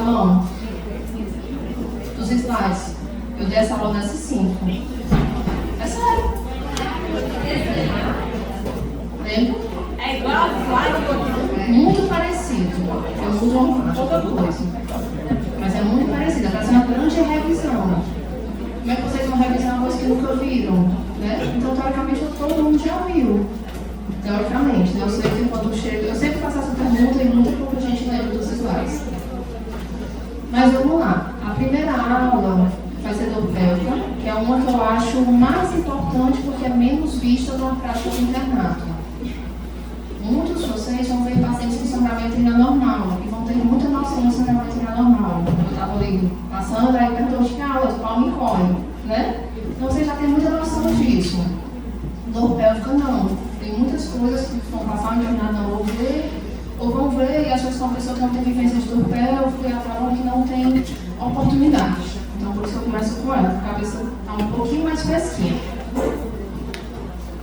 mão. Dos slides. Eu dei essa aula nessas 5. É sério. Lembra? É igual a slide. Muito parecido. Eu mudo pouca coisa. Mas é muito parecido. Vai ser uma grande revisão. Como é que vocês vão revisar uma coisa que nunca viram? Né? Então, teoricamente, todo mundo já viu. Teoricamente, né? Eu sei que quando chego, eu sempre faço essa pergunta e muito pouca gente lembra dos slides. Mas vamos lá. A primeira aula vai ser dor pélvica, que é uma que eu acho mais importante porque é menos vista na prática do internato. Muitos de vocês vão ver pacientes com sangramento normal e vão ter muita noção do sangramento normal. Eu estava ali passando, aí perguntou de aulas, pau me corre, né? Então vocês já têm muita noção disso. Dor pélvica não. Tem muitas coisas que vão passar no internato não vão ver, ou vão ver e às vezes são pessoas que não têm vivência de dor pélvica e acabam que não tem oportunidade. Então por isso eu começo com ela, a cabeça está um pouquinho mais fresquinha.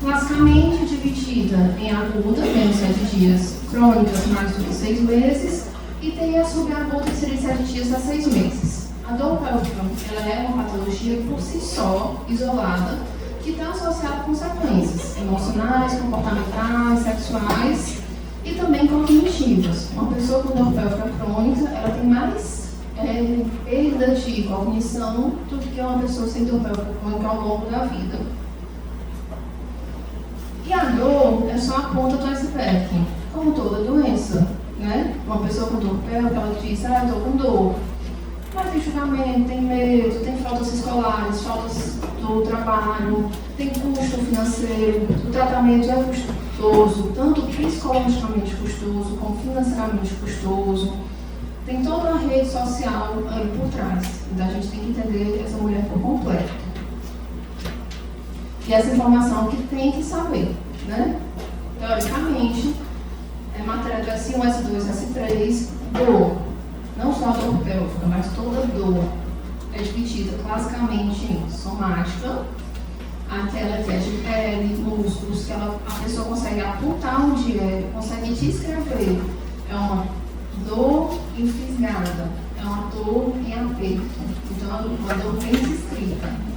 Classicamente dividida em aguda, menos 7 dias, crônicas, mais do que 6 meses, e tem a subaguda, que seria 7 dias a 6 meses. A dor pélvica, ela é uma patologia por si só, isolada, que está associada a consequências emocionais, comportamentais, sexuais e também cognitivas. Uma pessoa com dor pélvica crônica, ela tem mais perda de cognição do que uma pessoa sem dor pélvica crônica ao longo da vida. E a dor é só a ponta do iceberg, como toda doença, né? Uma pessoa com dor pélvica, ela diz, eu estou com dor. Mas tem julgamento, tem medo, tem faltas escolares, faltas do trabalho, tem custo financeiro, o tratamento é custoso, tanto psicologicamente custoso como financeiramente custoso. Tem toda uma rede social aí por trás. Então a gente tem que entender essa mulher por completo. E essa informação que tem que saber, né? Teoricamente, é matéria do S1, S2, S3, dor. Não só a dor pélvica, mas toda dor é dividida classicamente em somática, aquela que é de pele, músculos, que a pessoa consegue apontar onde é, consegue descrever. É uma dor enfisgada, é uma dor em aperto, então é uma dor bem descrita.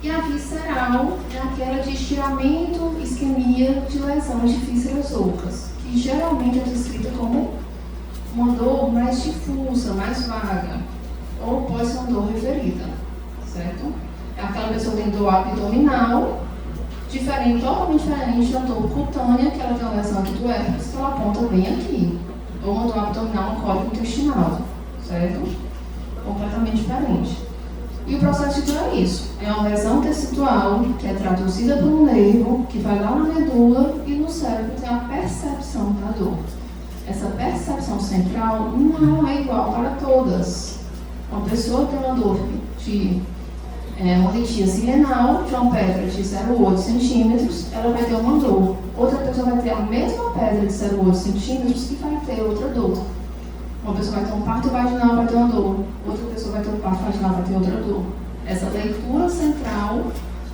E a visceral é aquela de estiramento, isquemia, de lesão de vísceras ocas, que geralmente é descrita como uma dor mais difusa, mais vaga, ou pode ser uma dor referida, certo? É aquela pessoa que tem dor abdominal, totalmente diferente da dor cutânea, que ela tem uma lesão aqui do herpes, que ela aponta bem aqui, ou uma dor abdominal, um cólico intestinal, certo? Completamente diferente. E o processo de dor é isso, é uma lesão tecidual, que é traduzida por um nervo, que vai lá na medula e no cérebro tem a percepção da dor. Essa percepção central não é igual para todas. Uma pessoa tem uma dor de uma litíase renal, de uma pedra de 0,8 centímetros, ela vai ter uma dor. Outra pessoa vai ter a mesma pedra de 0,8 centímetros e vai ter outra dor. Uma pessoa vai ter um parto vaginal, vai ter uma dor. Outra pessoa vai ter um parto vaginal, vai ter outra dor. Essa leitura central,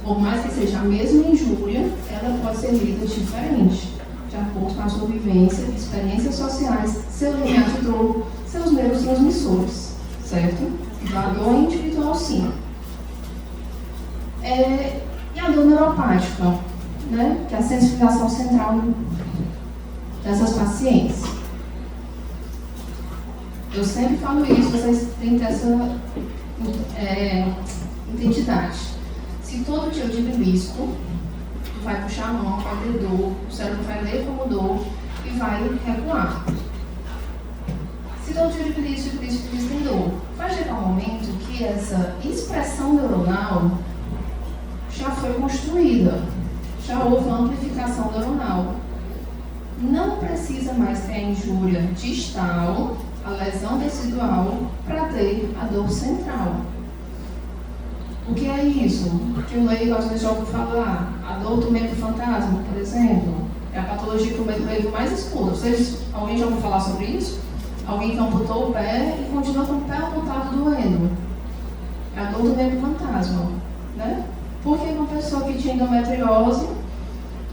por mais que seja a mesma injúria, ela pode ser lida diferente, de acordo com a sua vivência, experiências sociais, seu limiar de dor, seus neurotransmissores, certo? Da dor individual, sim. E a dor neuropática, né? Que é a sensibilização central dessas pacientes. Eu sempre falo isso, vocês têm que ter essa identidade. Se todo dia eu belisco, tu vai puxar a mão, vai ter dor, o cérebro vai ler como dor e vai recuar. Se todo dia eu belisco, tem dor. Vai chegar um momento que essa expressão neuronal já foi construída, já houve uma amplificação neuronal. Não precisa mais ter a injúria distal, a lesão tecidual, para ter a dor central. O que é isso? Que o leigo às vezes já ouviu falar. A dor do membro fantasma, por exemplo, é a patologia que o leigo mais escuta. Alguém já ouviu falar sobre isso? Alguém que amputou o pé e continua com o pé amputado doendo. É a dor do membro fantasma, né? Porque uma pessoa que tinha endometriose,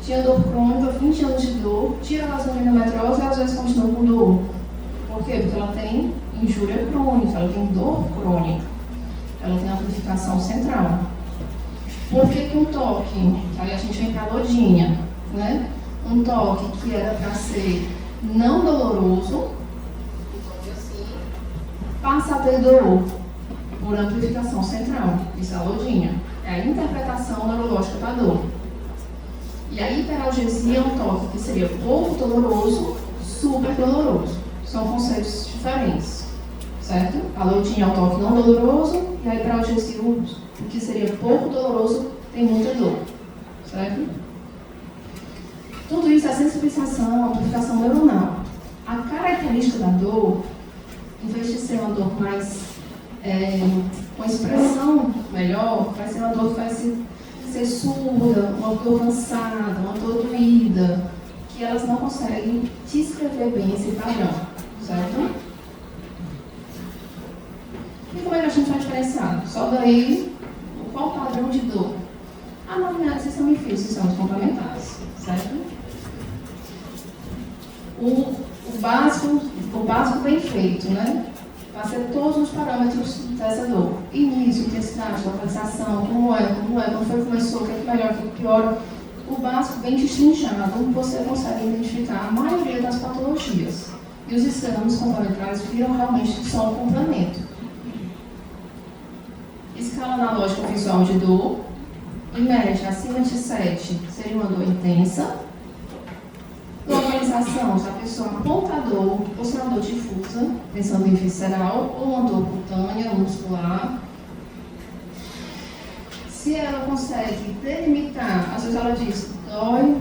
tinha dor crônica, 20 anos de dor, tira a lesão de endometriose e às vezes continua com dor. Por quê? Porque ela tem injúria crônica. ela tem dor crônica, ela tem amplificação central. Por que um toque, aí a gente vem para a lodinha, né? Um toque que era para ser não doloroso, passa a ter dor por amplificação central. Isso é a lodinha. É a interpretação neurológica da dor. E a hiperalgesia é um toque que seria pouco doloroso, super doloroso. São conceitos diferentes, certo? A lodinha é um toque não doloroso e a hiperalgesia, o que seria pouco doloroso, tem muita dor, certo? Tudo isso é sensibilização, amplificação neuronal. A característica da dor, em vez de ser uma dor mais, uma expressão melhor, vai ser uma dor que vai ser surda, uma dor cansada, uma dor doída, que elas não conseguem descrever bem esse padrão, certo? E como é que a gente vai diferenciar? Só daí, qual o padrão de dor? A novidade sistema físico são os complementares, certo? O básico bem feito, né? Vai ser todos os parâmetros dessa dor. Início, intensidade, localização, como é, quando foi que começou, o que é melhor, o que é pior. O básico bem destrinchado, você consegue identificar a maioria das patologias. E os exames complementares viram realmente só um complemento. Escala analógica visual de dor, em média, acima de 7, seria uma dor intensa. Localização, se a pessoa aponta a dor, ou se é uma dor difusa, pensando em visceral, ou uma dor cutânea, muscular. Se ela consegue delimitar, às vezes ela diz, dói,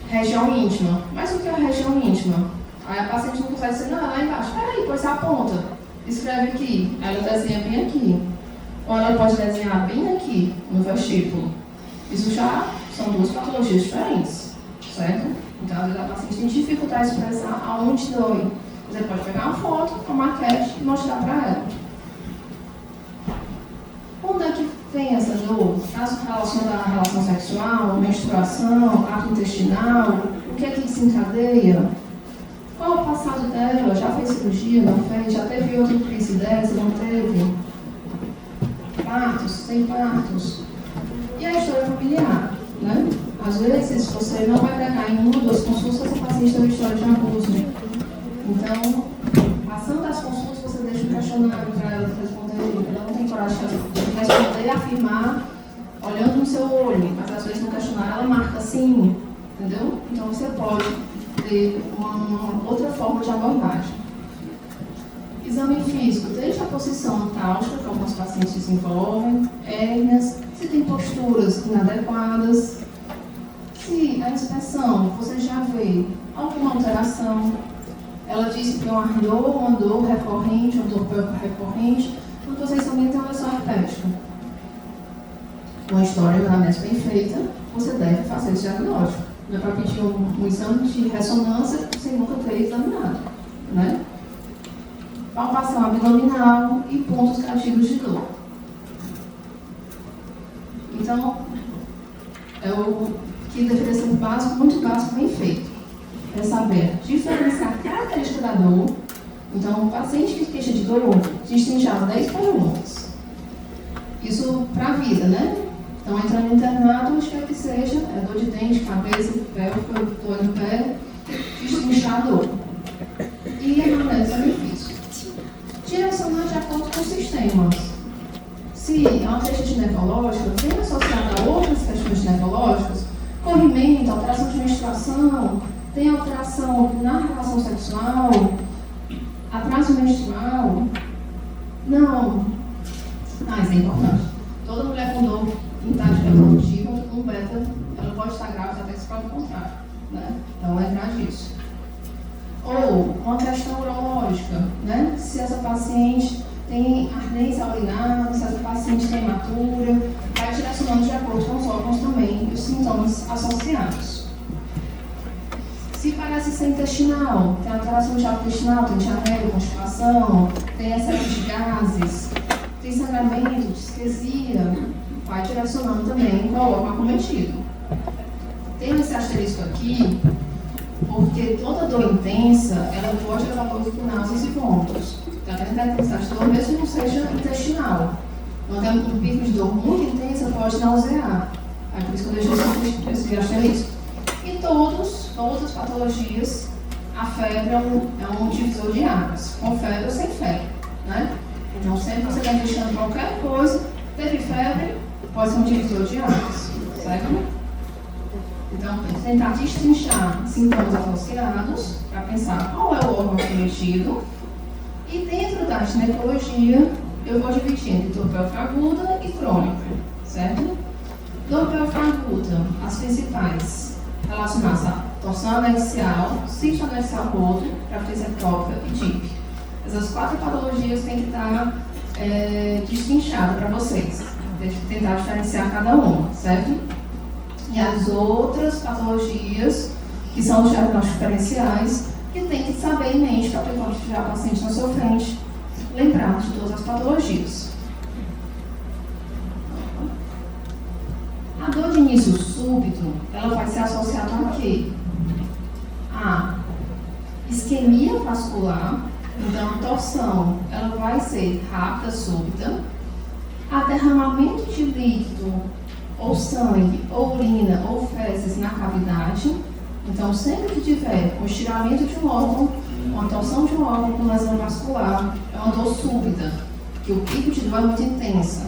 região íntima. Mas o que é a região íntima? Aí a paciente não consegue dizer, não, lá embaixo. Peraí, pois aponta. Escreve aqui. Aí ela desenha bem aqui. Ou ela pode desenhar bem aqui, no vestíbulo. Isso já são duas patologias diferentes, certo? Então, às vezes a paciente tem dificuldade de expressar aonde dói. Você pode pegar uma foto, uma maquete e mostrar para ela. Onde é que vem essa dor? Caso relacionada à relação sexual, menstruação, ato intestinal, o que é que desencadeia? Qual o passado dela? Já fez cirurgia? Não fez? Já teve outra crise dessa? Não teve? Partos? Sem partos? E a história familiar, né? Às vezes, você não vai pegar em uma ou duas consultas essa paciente tem uma história de abuso. Então, passando das consultas, você deixa um questionário para ela responder. Ela não tem coragem de responder e afirmar olhando no seu olho, mas às vezes no questionário ela marca assim, entendeu? Então, você pode ter uma outra forma de abordagem. Exame físico, desde a posição antálgica, que alguns pacientes desenvolvem, hérnias, se tem posturas inadequadas, se a inspeção você já vê alguma alteração, ela disse que tem uma dor recorrente, uma dor recorrente, quando vocês também têm uma lesão herpética. Uma história de anamnese bem feita, você deve fazer esse diagnóstico. Não é para pedir um exame de ressonância sem nunca ter examinado, né? Palpação abdominal e pontos cativos de dor. Então, é o que deveria ser básico, muito básico, bem feito. É saber diferenciar a característica da dor. Então, o paciente que queixa de dor, destrinchar as 10 perguntas. Isso para a vida, né? Então, entrando no internato, onde quer que seja, é dor de dente, cabeça, pélvica, dor no pé, destrinchar a dor. E a anamnese benefício. Direcionar de acordo com os sistemas. Se é uma queixa nefrológica, vem associada a outras questões nefrológicas, corrimento, alteração de menstruação, tem alteração na relação sexual, atraso menstrual. Não. Mas é importante. Toda mulher com dor em idade reprodutiva, com beta, ela pode estar grávida até se prova o contrário, né? Então, lembrar disso. Ou uma questão urológica, né? Se essa paciente tem ardência urinar, se essa paciente tem hematura, vai direcionando de acordo com os órgãos também e os sintomas associados. Se parece ser intestinal, tem alteração de hábito intestinal, tem diarreia, constipação, tem excesso de gases, tem sangramento, disquesia, vai direcionando também qual órgão acometido. Tem esse asterisco aqui, porque toda dor intensa, ela pode levar dor com náuseas e vômitos. Então, ela tem intensidade de dor, mesmo que não seja intestinal. Quando tem um pico de dor muito intensa, pode nausear. Aí por isso que eu deixei esse asterisco. E todas as patologias, a febre é um divisor de águas, com febre ou sem febre, né? Então, sempre que você está investigando qualquer coisa, teve febre, pode ser um divisor de águas, certo? Então, tentar destrinchar sintomas associados, para pensar qual é o órgão cometido. E dentro da ginecologia, eu vou dividir entre dor pélvica aguda e crônica, certo? Dor pélvica aguda, as principais relacionadas à torção anexial, cisto anexial roto, gravidez ectópica e DIP. Essas 4 patologias têm que estar destrinchadas para vocês, tentar diferenciar cada uma, certo? E as outras patologias, que são os diagnósticos diferenciais, que tem que saber em mente para quando tiver o paciente na sua frente, lembrar de todas as patologias. A dor de início súbito, ela vai ser associada a quê? A isquemia vascular, então a torção, ela vai ser rápida, súbita. A derramamento de líquido, ou sangue, ou urina, ou fezes na cavidade. Então, sempre que tiver um estiramento de um órgão, uma torção de um órgão com lesão vascular, é uma dor súbita, que o pico de dor é muito intensa.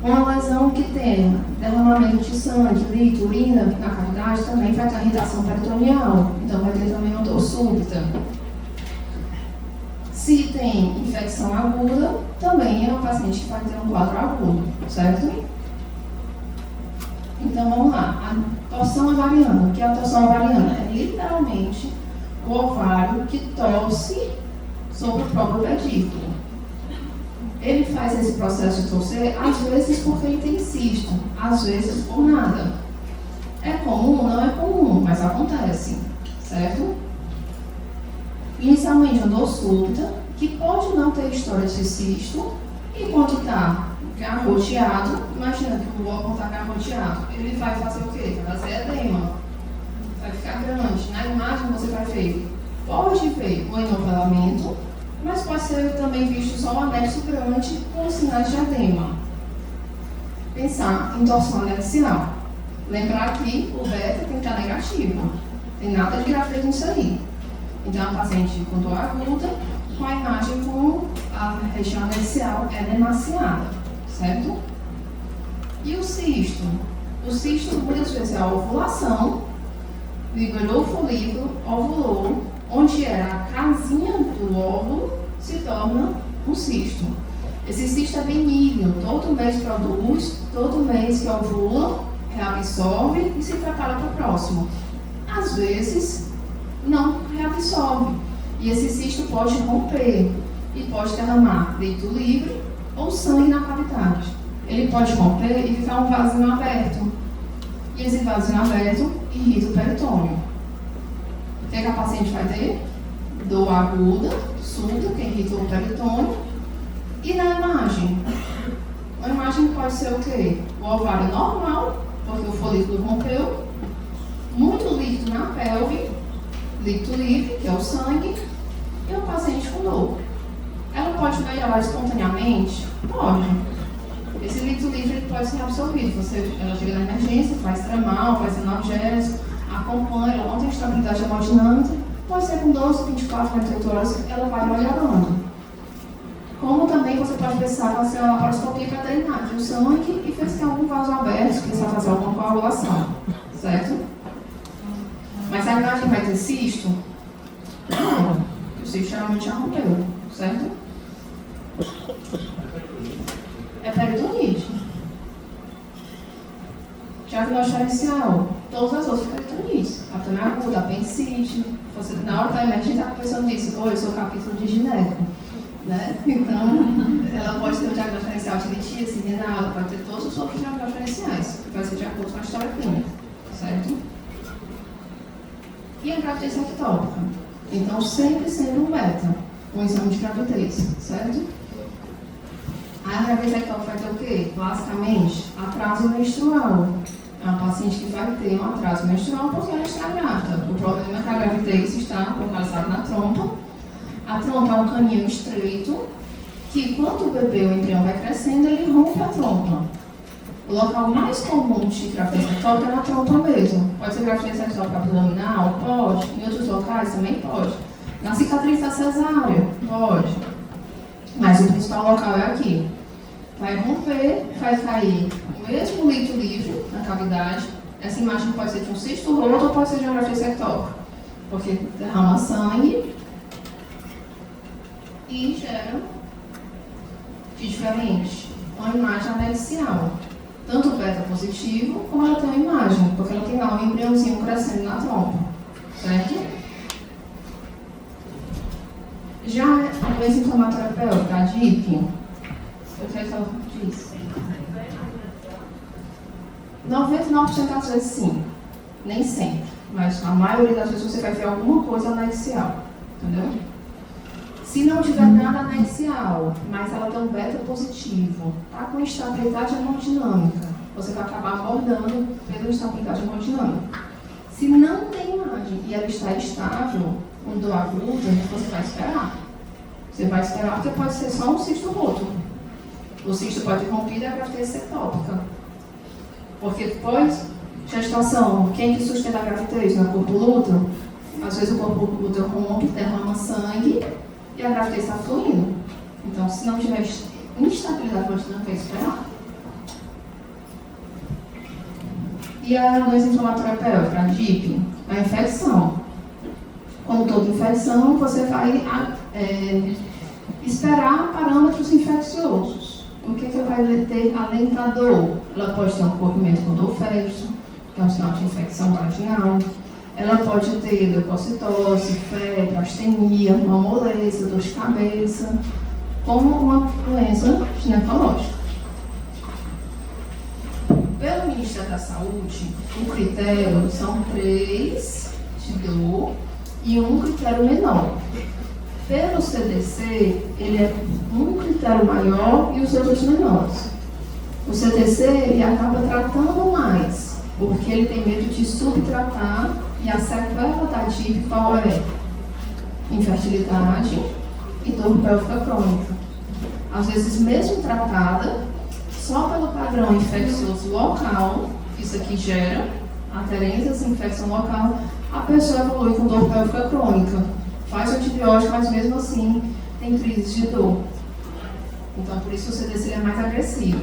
Uma lesão que tenha derramamento de sangue, líquido, urina na cavidade, também vai ter irritação peritoneal, então vai ter também uma dor súbita. Se tem infecção aguda, também é um paciente que vai ter um quadro agudo, certo? Então vamos lá, a torção ovariana. O que é a torção ovariana? É literalmente o ovário que torce sobre o próprio pedículo. Ele faz esse processo de torcer, às vezes porque ele tem cisto, às vezes por nada. É comum? Não é comum, mas acontece, certo? Inicialmente uma dor súbita, que pode não ter história de cisto, enquanto está garroteado, imagina que o órgão está garroteado, ele vai fazer o quê? Vai fazer edema, vai ficar grande. Na imagem você vai ver, pode ver o enovelamento, mas pode ser também visto só um anexo grande com sinais de edema. Pensar em torção anexial. Lembrar que o beta tem que estar negativo, tem nada de gravidez nisso aí. Então a paciente com dor aguda, com a imagem com a região anexial edemaciada, certo? E o cisto? O cisto muitas vezes é a ovulação, liberou o folículo, ovulou, onde era a casinha do óvulo, se torna um cisto. Esse cisto é benigno, todo mês produz, todo mês que ovula, reabsorve e se prepara para o próximo. Às vezes, não reabsorve. E esse cisto pode romper e pode derramar leito livre ou sangue na cavidade. Ele pode romper e ficar um vasinho aberto. E esse vasinho aberto irrita o peritônio. O que a paciente vai ter? Dor aguda, súbita, que irrita o peritônio. E na imagem? A imagem pode ser o quê? O ovário normal, porque o folículo rompeu, muito líquido na pelve, líquido livre, que é o sangue, e o paciente com dor. Ela pode melhorar espontaneamente? Pode. Esse líquido livre pode ser absorvido. Ela chega na emergência, faz tramal, faz analgésico, acompanha, ela não tem estabilidade hemodinâmica, pode ser com 12, 24, 48 horas, ela vai melhorando. Como também você pode pensar fazer uma laparoscopia para drenagem do sangue e ver se tem algum vaso aberto, pensar fazer alguma coagulação, certo? Mas a imagem vai ter cisto? Não. O cisto geralmente já rompeu, certo? É peritonite. Diagnóstico inicial, todas as outras peritonites. Abdômen agudo, apendicite. Você, na hora da emergência, está pensando nisso. Oi, eu sou capítulo de gineco. Né? Então, ela pode ter o diagnóstico inicial de litíase, renal, ela pode ter todos os outros diagnósticos iniciais, que vai ser de acordo com a história clínica, certo? E a gravidez ectópica? Então, sempre sendo um beta, um exame de gravidez, certo? A gravidez ectópica vai ter o quê? Basicamente, atraso menstrual. É uma paciente que vai ter um atraso menstrual porque ela está grávida. O problema é que a gravidez está localizada na trompa A trompa é um caninho estreito, que quando o bebê ou o embrião vai crescendo, ele rompe a trompa. O local mais comum de gravidez ectópica é na trompa mesmo. Pode ser gravidez ectópica abdominal? Pode. Em outros locais também pode. Na cicatriz da cesárea? Pode. Mas o principal local é aqui. Vai romper, vai cair o mesmo líquido livre na cavidade. Essa imagem pode ser de um cisto roto ou pode ser de uma gravidez ectópica. Porque derrama sangue e gera de diferente uma imagem anexial. Tanto o beta positivo, como ela tem a imagem, porque ela tem lá um embriãozinho crescendo na trompa. Certo? Já a doença inflamatória pélvica, a DIP, eu quero que ela diz. 99% das vezes sim, nem sempre, mas a maioria das vezes você vai ver alguma coisa anexial, entendeu? Se não tiver nada anexial, mas ela tem um beta positivo, está com instabilidade hemodinâmica, você vai acabar abordando pela instabilidade hemodinâmica. Se não tem imagem e ela está estável, com dor aguda, você vai esperar. Você vai esperar porque pode ser só um cisto roto. O cisto pode ir rompido e a gravidez ectópica. Porque depois, gestação, quem que sustenta a gravidez? Não é o corpo útero? Às vezes o corpo útero rompe, derrama sangue e a gravidez está fluindo. Então, se não tiver instabilidade hemodinâmica, é esperar. E a doença inflamatória pélvica, a DIP, a infecção. Como toda infecção, você vai esperar parâmetros infecciosos. O que vai ter além da dor? Ela pode ter um corrimento com dor feto, que é um sinal de infecção vaginal. Ela pode ter leucocitose, febre, astenia, uma moleza, dor de cabeça, como uma doença ginecológica. Pelo Ministério da Saúde, o critério são 3 de dor e um critério menor. Pelo CDC, ele é um critério maior e os outros menores. O CDC, ele acaba tratando mais, porque ele tem medo de subtratar e a sequela da DIP qual é? Infertilidade e dor pélvica crônica. Às vezes, mesmo tratada, só pelo padrão infeccioso local, isso aqui gera aderência, infecção local, a pessoa evolui com dor pélvica crônica. Faz antibiótico, mas mesmo assim tem crises de dor. Então, por isso o CDC é mais agressivo.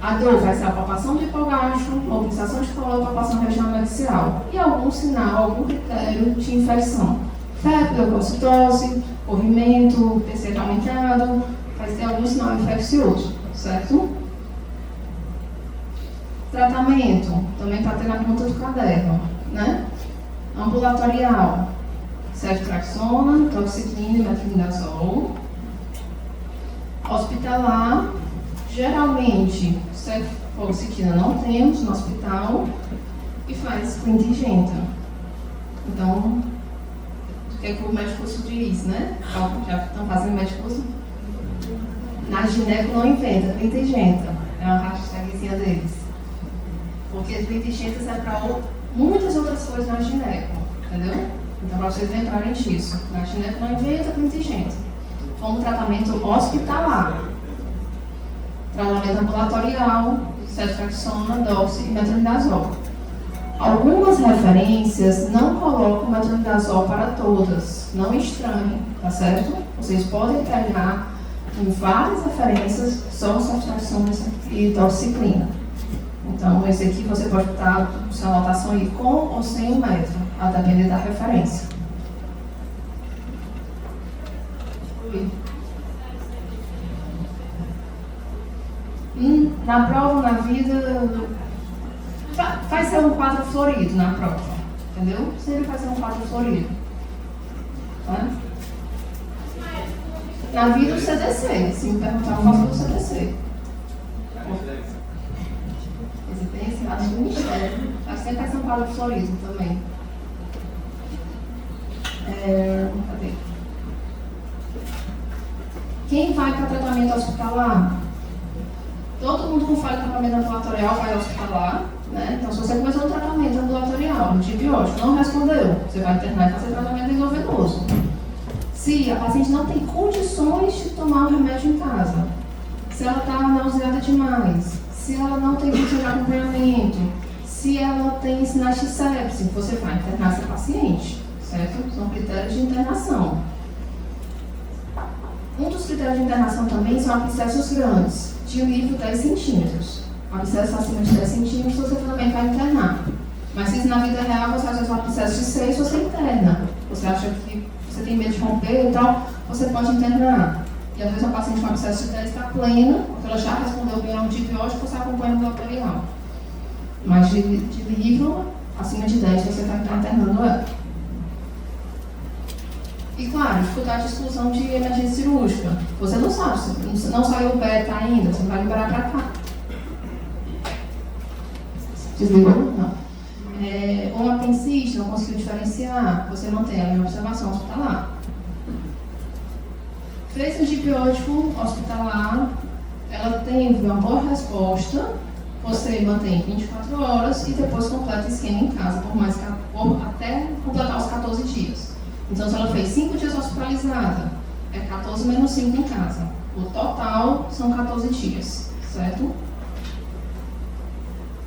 A dor vai ser a palpação de hipogacho, mobilização de colo, palpação regional axial e algum sinal, algum critério de infecção. Febre, leucocitose, corrimento, PCR aumentado, vai ter algum sinal infeccioso, certo? Tratamento, também para ter na ponta do caderno, né? Ambulatorial, ceftriaxona, toxiclina e metronidazol. Hospitalar, geralmente, ceftriaxona não temos no hospital e faz contingenta. Então, o que é que o médico diz, né? Já estão fazendo médico na gineco não inventa, contingenta. É uma hashtagzinha deles. Porque as contingentas é para muitas outras coisas na gineco, entendeu? Então, para vocês lembrarem disso, na gineco não inventa contingente. Como tratamento hospitalar, tratamento ambulatorial, ceftriaxona, doxy e metronidazol. Algumas referências não colocam metronidazol para todas, não estranhem, tá certo? Vocês podem pegar em várias referências só ceftriaxona e doxiciclina. Então, esse aqui você pode botar sua anotação aí com ou sem o metro, a depender da referência. Na prova, na vida, vai ser um quadro florido na prova, entendeu? Sempre vai ser um quadro florido. Tá? Na vida, o CDC, se me perguntar, qual foi o CDC? Residência, acho que o Ministério. Acho que sempre vai ser um quadro florido também. Cadê? Quem vai para tratamento hospitalar? Todo mundo com falha de tratamento ambulatorial vai hospitalar, né? Né? Então, se você começou um tratamento ambulatorial, antibiótico, não respondeu, você vai internar e fazer tratamento endovenoso. Se a paciente não tem condições de tomar o remédio em casa, se ela está nauseada demais, se ela não tem condição de acompanhamento, se ela tem sinais de sepse, você vai internar essa paciente, certo? São critérios de internação. Um dos critérios de internação também são abscessos grandes, de livro 10 centímetros. Abscesso acima de 10 centímetros, você também vai internar. Mas se na vida real você acha que é um abscesso de 6, você interna. Você acha que você tem medo de romper e tal, você pode internar. E às vezes a paciente com abscesso de 10 está plena, porque ela já respondeu bem ao antibiótico, você acompanha no laboratorial. Mas de livro, acima de 10, você vai estar internando ela. E claro, dificuldade de exclusão de emergência cirúrgica. Você não sabe, se não saiu o beta ainda, você não vai liberar para cá. Desligou? Não. Ou apendicite, não conseguiu diferenciar, você mantém ela em observação hospitalar. Fez antibiótico hospitalar, ela teve uma boa resposta, você mantém 24 horas e depois completa o esquema em casa, até completar os 14 dias. Então, se ela fez 5 dias hospitalizada, é 14 menos 5 em casa. O total são 14 dias, certo?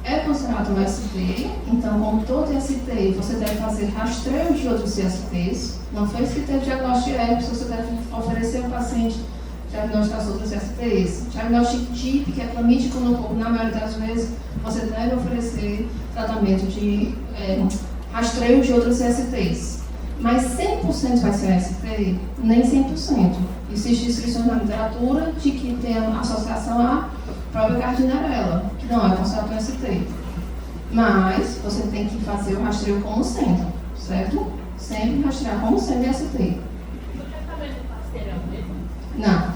É considerado um ST, então, como todo ST, você deve fazer rastreio de outros STs. Não fez critério de diagnóstico de herpes, você deve oferecer ao paciente diagnóstico das outras STs. Diagnóstico TIP, que é clamídia no corpo, na maioria das vezes, você deve oferecer tratamento de rastreio de outras STs. Mas 100% vai ser ST? Nem 100%. Existem descrições na literatura de que tem associação à própria Gardnerella, que não é considerado um ST. Mas você tem que fazer o rastreio como sendo, certo? Sempre rastrear como sendo ST. O tratamento parceiro é o mesmo? Não.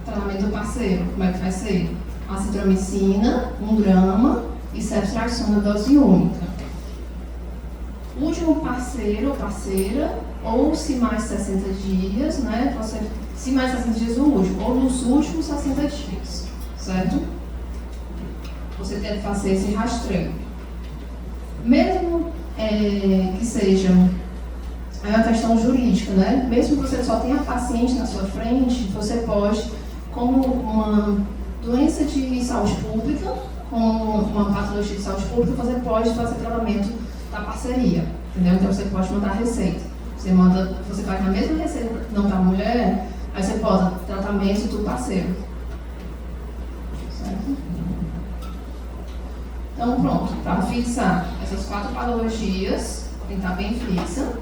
Tratamento parceiro, como é que vai ser? Acitromicina, 1 grama e ceftriaxona dose única. Último parceiro ou parceira, ou se mais 60 dias, né? Se mais 60 dias o último, ou nos últimos 60 dias, certo? Você tem que fazer esse rastreio. Mesmo que seja uma questão jurídica, né? Mesmo que você só tenha paciente na sua frente, você pode, como uma doença de saúde pública, como uma patologia de saúde pública, você pode fazer tratamento da parceria, entendeu? Então você pode mandar receita. Você vai na mesma receita não da mulher, aí você bota tratamento do parceiro. Certo? Então pronto, para fixar essas 4 patologias, tem que estar bem fixa.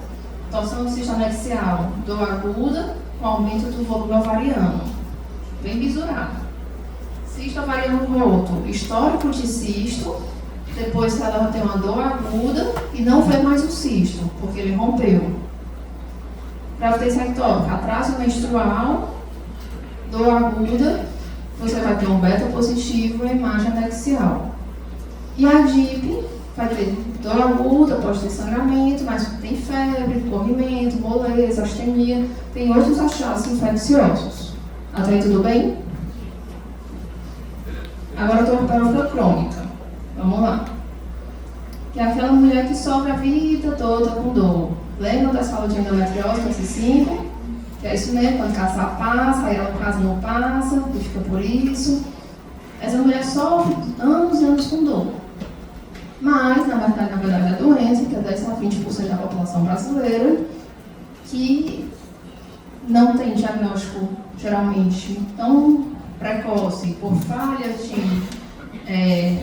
Torção cisto axial, dor aguda, com aumento do volume ovariano, bem bisurado. Cisto ovariano roto, histórico de cisto, depois que ela tem uma dor aguda e não vê mais o cisto, porque ele rompeu. Gravidez ectópica, atraso menstrual, dor aguda, você vai ter um beta positivo e imagem anexial. E a DIP vai ter dor aguda, pode ter sangramento, mas tem febre, corrimento, moleza, astenia, tem outros achados infecciosos. Até aí tudo bem? Agora dor pélvica crônica. Vamos lá. Que é aquela mulher que sofre a vida toda com dor. Lembra das falas de endometriose, esses 5? Que é isso mesmo, quando casar passa, aí ela casa não passa, e fica por isso. Essa mulher sofre anos e anos com dor. Mas, na verdade, a doença, que é 10 a 20% da população brasileira, que não tem diagnóstico, geralmente, tão precoce, por falha de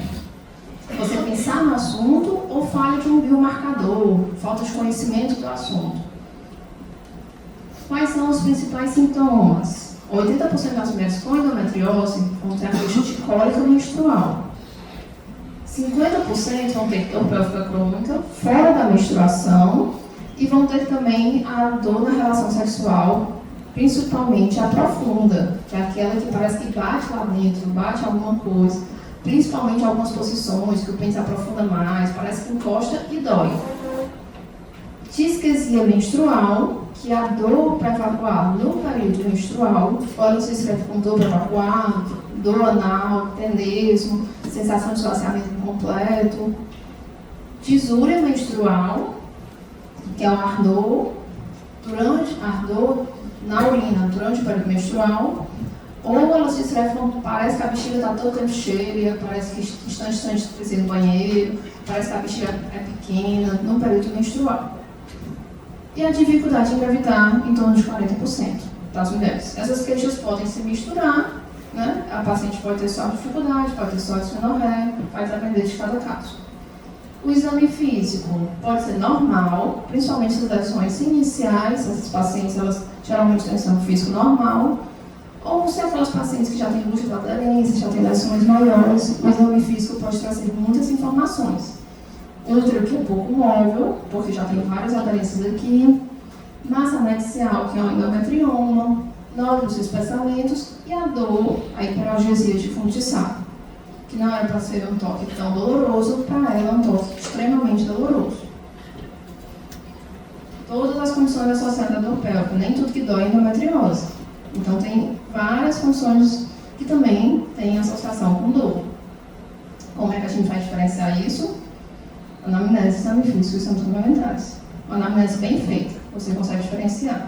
você pensar no assunto ou falha de um biomarcador, falta de conhecimento do assunto. Quais são os principais sintomas? 80% das mulheres com endometriose vão ter a queixa de cólica menstrual. 50% vão ter dor pélvica crônica fora da menstruação e vão ter também a dor na relação sexual, principalmente a profunda, que é aquela que parece que bate lá dentro, bate alguma coisa, principalmente algumas posições que o pênis aprofunda mais, parece que encosta e dói. Disquesia menstrual, que é a dor para evacuar no período menstrual, ou ela se escreve com dor para evacuar, dor anal, tenesmo, sensação de esvaziamento incompleto, disúria menstrual, que é o ardor na urina durante o período menstrual, ou elas descrevem, parece que a bexiga está todo tempo cheia, parece que instante precisa ir no banheiro, parece que a bexiga é pequena no período menstrual. E a dificuldade em engravidar em torno de 40% das mulheres. Essas queixas podem se misturar, né? A paciente pode ter só dificuldade, pode ter só dismenorreia, vai depender de cada caso. O exame físico pode ser normal, principalmente as lesões iniciais, essas pacientes elas geralmente têm exame físico normal, ou se aquelas pacientes que já têm múltipla aderência, já têm lesões maiores, o exame físico pode trazer muitas informações. Útero que é um pouco móvel, porque já tem várias aderências aqui, massa anexial, que é um endometrioma, nódulos e espessamentos, e a dor, a hiperalgesia de fundo de saco, que não era para ser um toque tão doloroso, para ela é um toque extremamente doloroso. Todas as condições associadas à dor pélvica, nem tudo que dói é endometriose. Então tem várias funções que também têm associação com dor. Como é que a gente vai diferenciar isso? Anamnese, exame físico e exames complementares. Uma anamnese bem feita, você consegue diferenciar.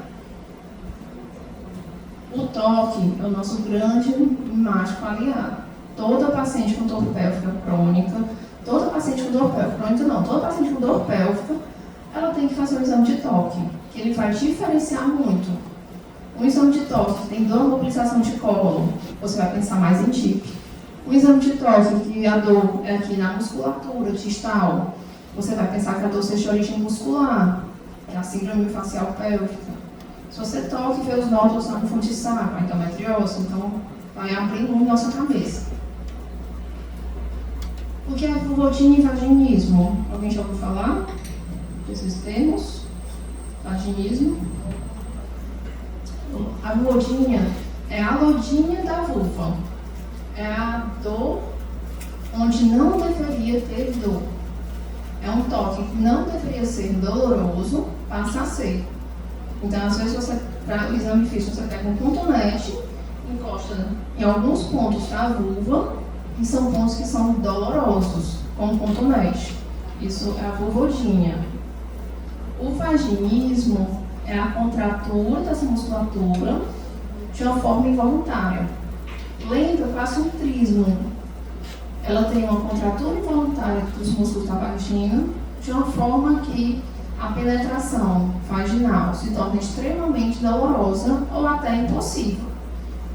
O toque é o nosso grande mágico aliado. Toda paciente com dor pélvica crônica, toda paciente com dor pélvica, ela tem que fazer um exame de toque, que ele vai diferenciar muito. Um exame de toque que tem dor na mobilização de colo, você vai pensar mais em TIP. Um exame de toque que a dor é aqui na musculatura distal, você vai pensar que a dor seja de origem muscular, é a síndrome facial pélvica. Se você toca e vê os nódulos no fundo de saco, a endometriose, então vai abrir muito nossa cabeça. O que é vulvodínia e vaginismo? Alguém já ouviu falar desses termos? Vaginismo. A vulvodínia é a lodinha da vulva. É a dor onde não deveria ter dor. É um toque que não deveria ser doloroso, passa a ser. Então, às vezes, para o exame físico, você pega um cotonete, encosta em alguns pontos da vulva, e são pontos que são dolorosos, como cotonete. Isso é a vulvodínia. O vaginismo é a contratura dessa musculatura de uma forma involuntária. Lembra, faça um trismo. Ela tem uma contratura involuntária dos músculos da vagina de uma forma que a penetração vaginal se torna extremamente dolorosa ou até impossível.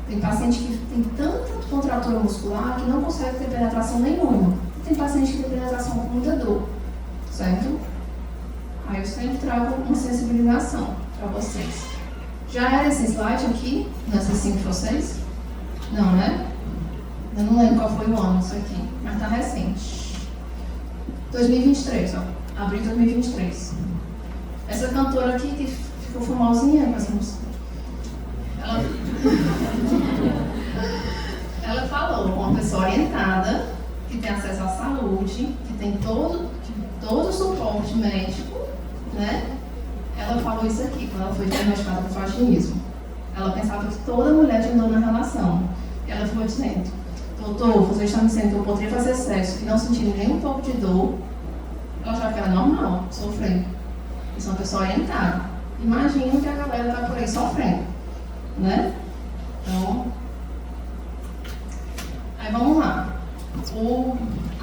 Tem paciente que tem tanta contratura muscular que não consegue ter penetração nenhuma. Tem paciente que tem penetração com muita dor, certo? Aí eu sempre trago uma sensibilização para vocês. Já era esse slide aqui, nessa 5 de vocês? Não, né? Eu não lembro qual foi o ano isso aqui, mas está recente. 2023, ó. Abril de 2023. Essa cantora aqui que ficou famosinha com essa música. Ela falou com uma pessoa orientada, que tem acesso à saúde, que tem todo o suporte médico, né? Ela falou isso aqui quando ela foi diagnosticada com vaginismo. Ela pensava que toda mulher tinha dor na relação. E ela ficou dizendo: doutor, você está me dizendo que eu poderia fazer sexo e não sentir nem um pouco de dor? Ela achava que era normal sofrer. Isso é uma pessoa orientada. Imagina que a galera está por aí sofrendo, né? Então, aí vamos lá.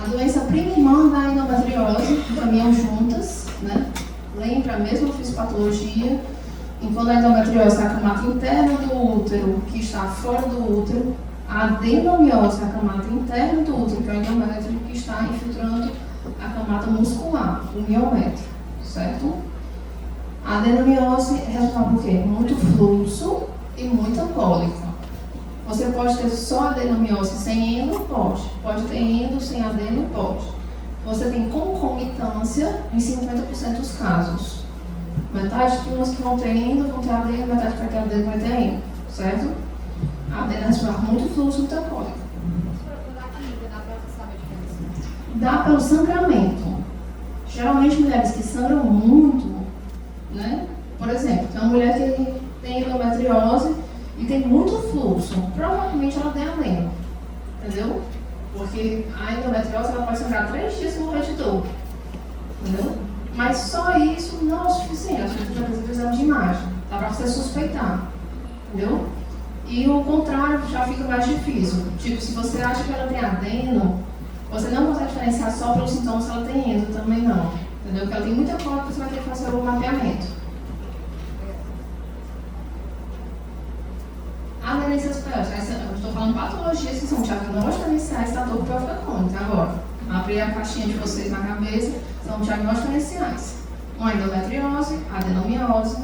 A doença prima irmã da endometriose caminham juntas, né? Lembra a mesma fisiopatologia. Enquanto a endometriose está a camada interna do útero, que está fora do útero, a adenomiose é a camada interna do útero, que é o endométrio, que está infiltrando a camada muscular, o miométrio, certo? A adenomiose é resultado por quê? Muito fluxo e muita cólica. Você pode ter só adenomiose sem endo? Pode. Pode ter endo sem adeno? Pode. Você tem concomitância em 50% dos casos. Metade de umas que vão ter endo, vão ter adeno, metade que vai ter adeno, vai ter endo, certo? A adeno é muito fluxo e muita cólica. Dá pelo sangramento. Geralmente mulheres que sangram muito, né? Por exemplo, tem uma mulher que tem endometriose e tem muito fluxo. Provavelmente ela tem adeno, entendeu? Porque a entendeu? Mas só isso não é o suficiente, a gente precisa fazer o exame de imagem, dá para você suspeitar, entendeu? E o contrário já fica mais difícil, tipo, se você acha que ela tem adeno, você não consegue diferenciar só pelos sintomas se ela tem endo, também não, entendeu? Porque ela tem muita coisa que você vai ter que fazer o mapeamento. Aderências pélvicas, eu estou falando patologias que são diagnósticos iniciais da dor pélvica crônica agora. Abrir a caixinha de vocês na cabeça, são diagnósticos iniciais. Uma endometriose, adenomiose,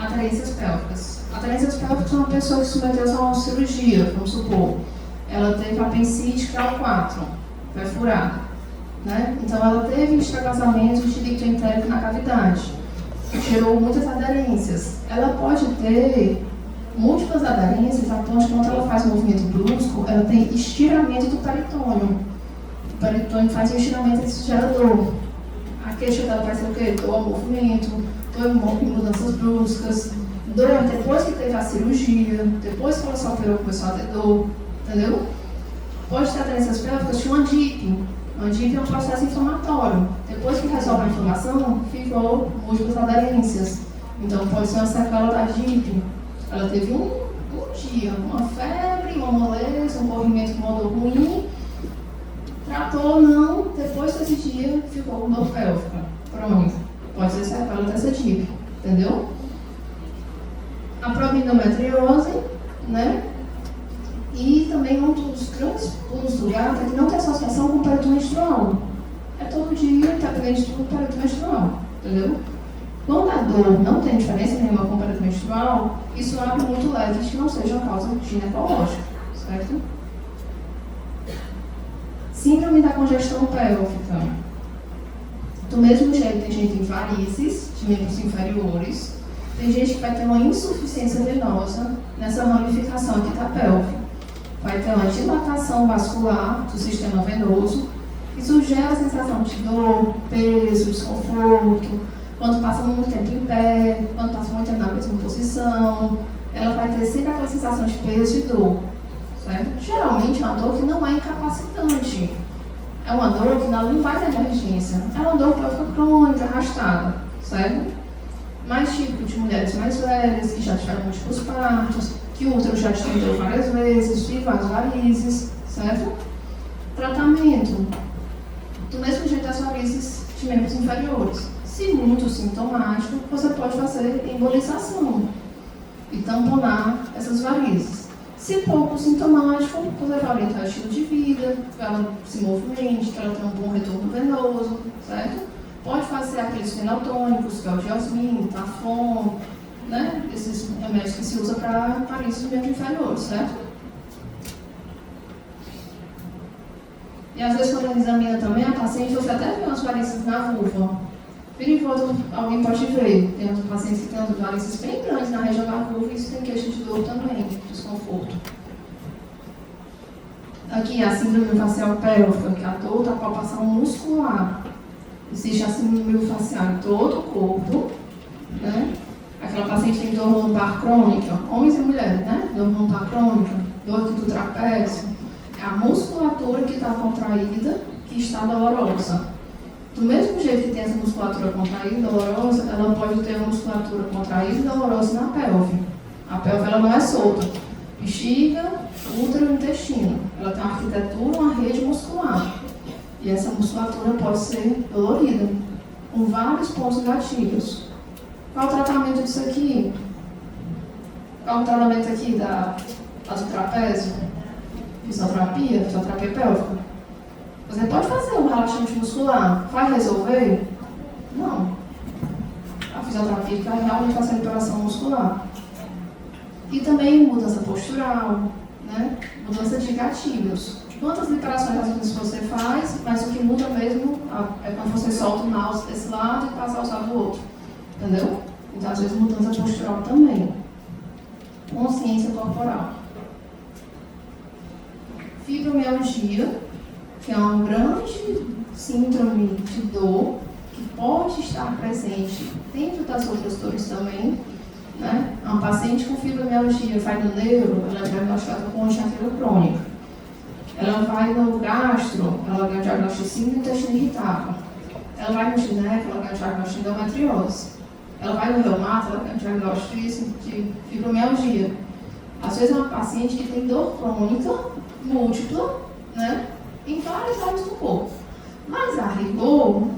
aderências pélvicas. Aderências pélvicas é uma pessoa que submeteu-se a uma cirurgia, vamos supor. Ela teve apendicite grau 4, perfurada. Né? Então ela teve extravasamento de líquido entérico na cavidade. Gerou muitas aderências. Ela pode ter múltiplas aderências, a ponto de quando ela faz um movimento brusco, ela tem estiramento do peritônio. O peritônio faz um estiramento, isso gera dor. A queixa dela vai ser o quê? Dor ao movimento, dor em mudanças bruscas, dor depois que teve a cirurgia, depois que ela se operou, começou a ter dor, entendeu? Pode ter aderências pélvicas de uma DIP. Uma DIP é um processo inflamatório. Depois que resolve a inflamação, ficou múltiplas aderências. Então pode ser uma sequela da DIP. Ela teve um dia, uma febre, uma moleza, um corrimento com uma dor ruim, tratou ou não, depois desse dia ficou com dor pélvica crônica. Pode ser sequela dessa DIP, entendeu? A própria endometriose, né? E também um dos grandes pulos do gato é que não tem associação com o período menstrual. É todo dia, independente do período menstrual, entendeu? Quando a dor não tem diferença nenhuma com o período menstrual, isso abre muito leves que não sejam causa ginecológica, certo? Síndrome da congestão pélvica. Do mesmo jeito, tem gente em varizes, de membros inferiores, tem gente que vai ter uma insuficiência venosa nessa ramificação aqui da pelve. Vai ter uma dilatação vascular do sistema venoso, isso gera a sensação de dor, peso, desconforto. Quando passa muito tempo em pé, quando passa muito tempo na mesma posição, ela vai ter sempre aquela sensação de peso e dor, certo? Geralmente é uma dor que não é incapacitante. É uma dor que não vai ter emergência. É uma dor pélvica crônica, arrastada, certo? Mais típico de mulheres mais velhas, que já tiveram múltiplos partos, que o útero já distendeu várias vezes, e várias varizes, certo? Tratamento. Do mesmo jeito das varizes de membros inferiores. Se muito sintomático, você pode fazer embolização e tamponar essas varizes. Se pouco sintomático, você vai orientar o estilo de vida, que ela se movimente, que ela tenha um bom retorno venoso, certo? Pode fazer aqueles fenotônicos, que é o Diosmin, Tafon, né? Esses remédios que se usa para varizes de membros inferiores, certo? E às vezes quando examina também a paciente, você até vê umas varizes na vulva. Vira e volta, alguém pode ver. Tem outros pacientes que têm umas varizes bem grandes na região da vulva e isso tem queixa de dor também, desconforto. Aqui a síndrome facial pélvica, que é a dor da palpação muscular. Existe a síndrome facial em todo o corpo, né? Aquela paciente tem dor lombar crônica, homens e mulheres, né? Dor lombar crônica, dor aqui do trapézio. É a musculatura que está contraída, que está dolorosa. Do mesmo jeito que tem essa musculatura contraída e dolorosa, ela pode ter uma musculatura contraída e dolorosa na pelve. A pelve ela não é solta. Bexiga, útero e intestino. Ela tem uma arquitetura, uma rede muscular. E essa musculatura pode ser dolorida, com vários pontos gatilhos. Qual o tratamento disso aqui? Qual o tratamento aqui do trapézio? Fisioterapia pélvica. Você pode fazer um relaxante muscular, vai resolver? Não. A fisioterapia vai realmente fazer a liberação muscular. E também mudança postural, né? Mudança de gatilhos. Quantas liberações às vezes você faz, mas o que muda mesmo é quando você solta o mouse desse lado e passa a usar do outro. Entendeu? Então, às vezes, mudança postural também. Consciência corporal. Fibromialgia, que é uma grande síndrome de dor, que pode estar presente dentro das outras dores também, né? Uma paciente com fibromialgia vai no neuro, ela é diagnosticada com enxaqueca crônica. Ela vai no gastro, ela ganha diagnóstico de síndrome do intestino irritável. ela vai no gineco, ela ganha o diagnóstico de endometriose. Ela vai no reumato, ela ganha o diagnóstico de fibromialgia. Às vezes é uma paciente que tem dor crônica, múltipla, né, em várias áreas do corpo. Mas a rigor,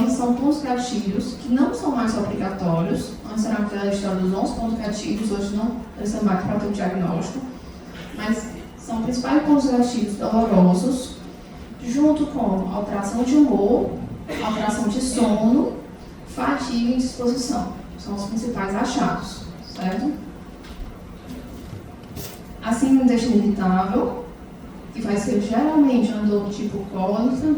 são pontos gatilhos que não são mais obrigatórios. Antes era aquela história dos 11 pontos gatilhos, hoje não precisa mais para ter o diagnóstico. Mas são principais pontos gatilhos dolorosos, junto com alteração de humor, alteração de sono, fadiga e disposição. São os principais achados, certo? A síndrome do intestino irritável, que vai ser geralmente uma dor tipo cólica,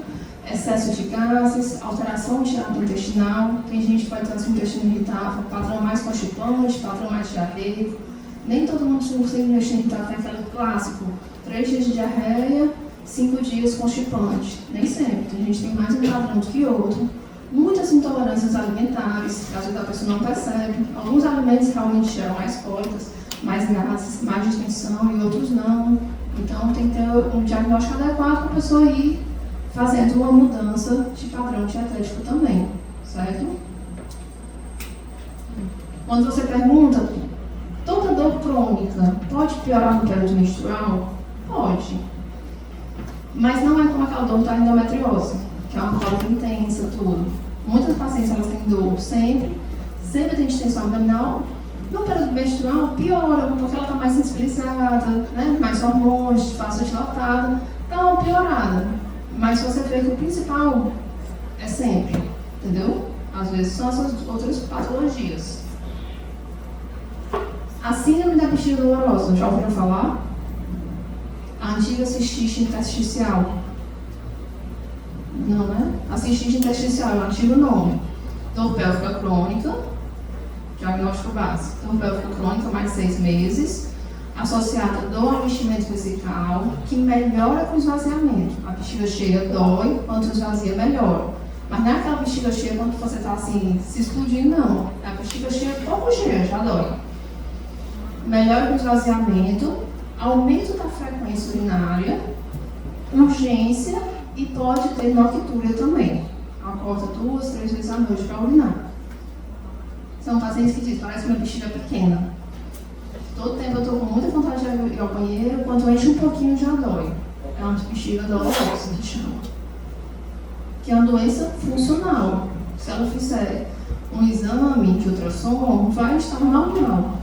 excesso de gases, alteração de hábito intestinal. Tem gente que vai ter um intestino irritável, padrão mais constipante, padrão mais diarreico. Nem todo mundo com síndrome do intestino irritável tem aquele clássico: 3 dias de diarreia, 5 dias constipante. Nem sempre. Tem gente que tem mais um padrão do que outro. Muitas intolerâncias alimentares, que às vezes a pessoa não percebe. Alguns alimentos realmente geram mais cólicas, mais gases, mais distensão e outros não. Então tem que ter um diagnóstico adequado para a pessoa ir fazendo uma mudança de padrão dietético também, certo? Quando você pergunta, toda dor crônica pode piorar no período menstrual? Pode. Mas não é como aquela dor da endometriose, que é uma cólica intensa, tudo. Muitas pacientes elas têm dor sempre tem distensão abdominal. No período menstrual piora, porque ela está mais sensibilizada, né? Mais hormônios, fácil dilatada, dá uma piorada. Mas você vê que o principal é sempre, entendeu? Às vezes são essas outras patologias. A síndrome da bexiga dolorosa, já ouviram falar? A antiga cistite intersticial. Não, né? A cistite intersticial é o antigo nome. Dor pélvica crônica, diagnóstico básico. Dor pélvica crônica, mais 6 meses, associada à dor ao enchimento vesical, que melhora com o esvaziamento. A bexiga cheia dói, quando esvazia melhora. Mas não é aquela bexiga cheia quando você está assim, se explodindo, não. A bexiga cheia, pouco cheia, já dói. Melhora com o esvaziamento, aumento da frequência urinária, urgência e pode ter noctúria também. Acorda 2, 3 vezes à noite para urinar. São pacientes que dizem, parece uma bexiga pequena. Todo tempo eu estou com muita vontade de ir ao banheiro, quando enche um pouquinho já dói. É uma bexiga dolorosa, que chama. Que é uma doença funcional. Se ela fizer um exame de ultrassom, vai estar normal.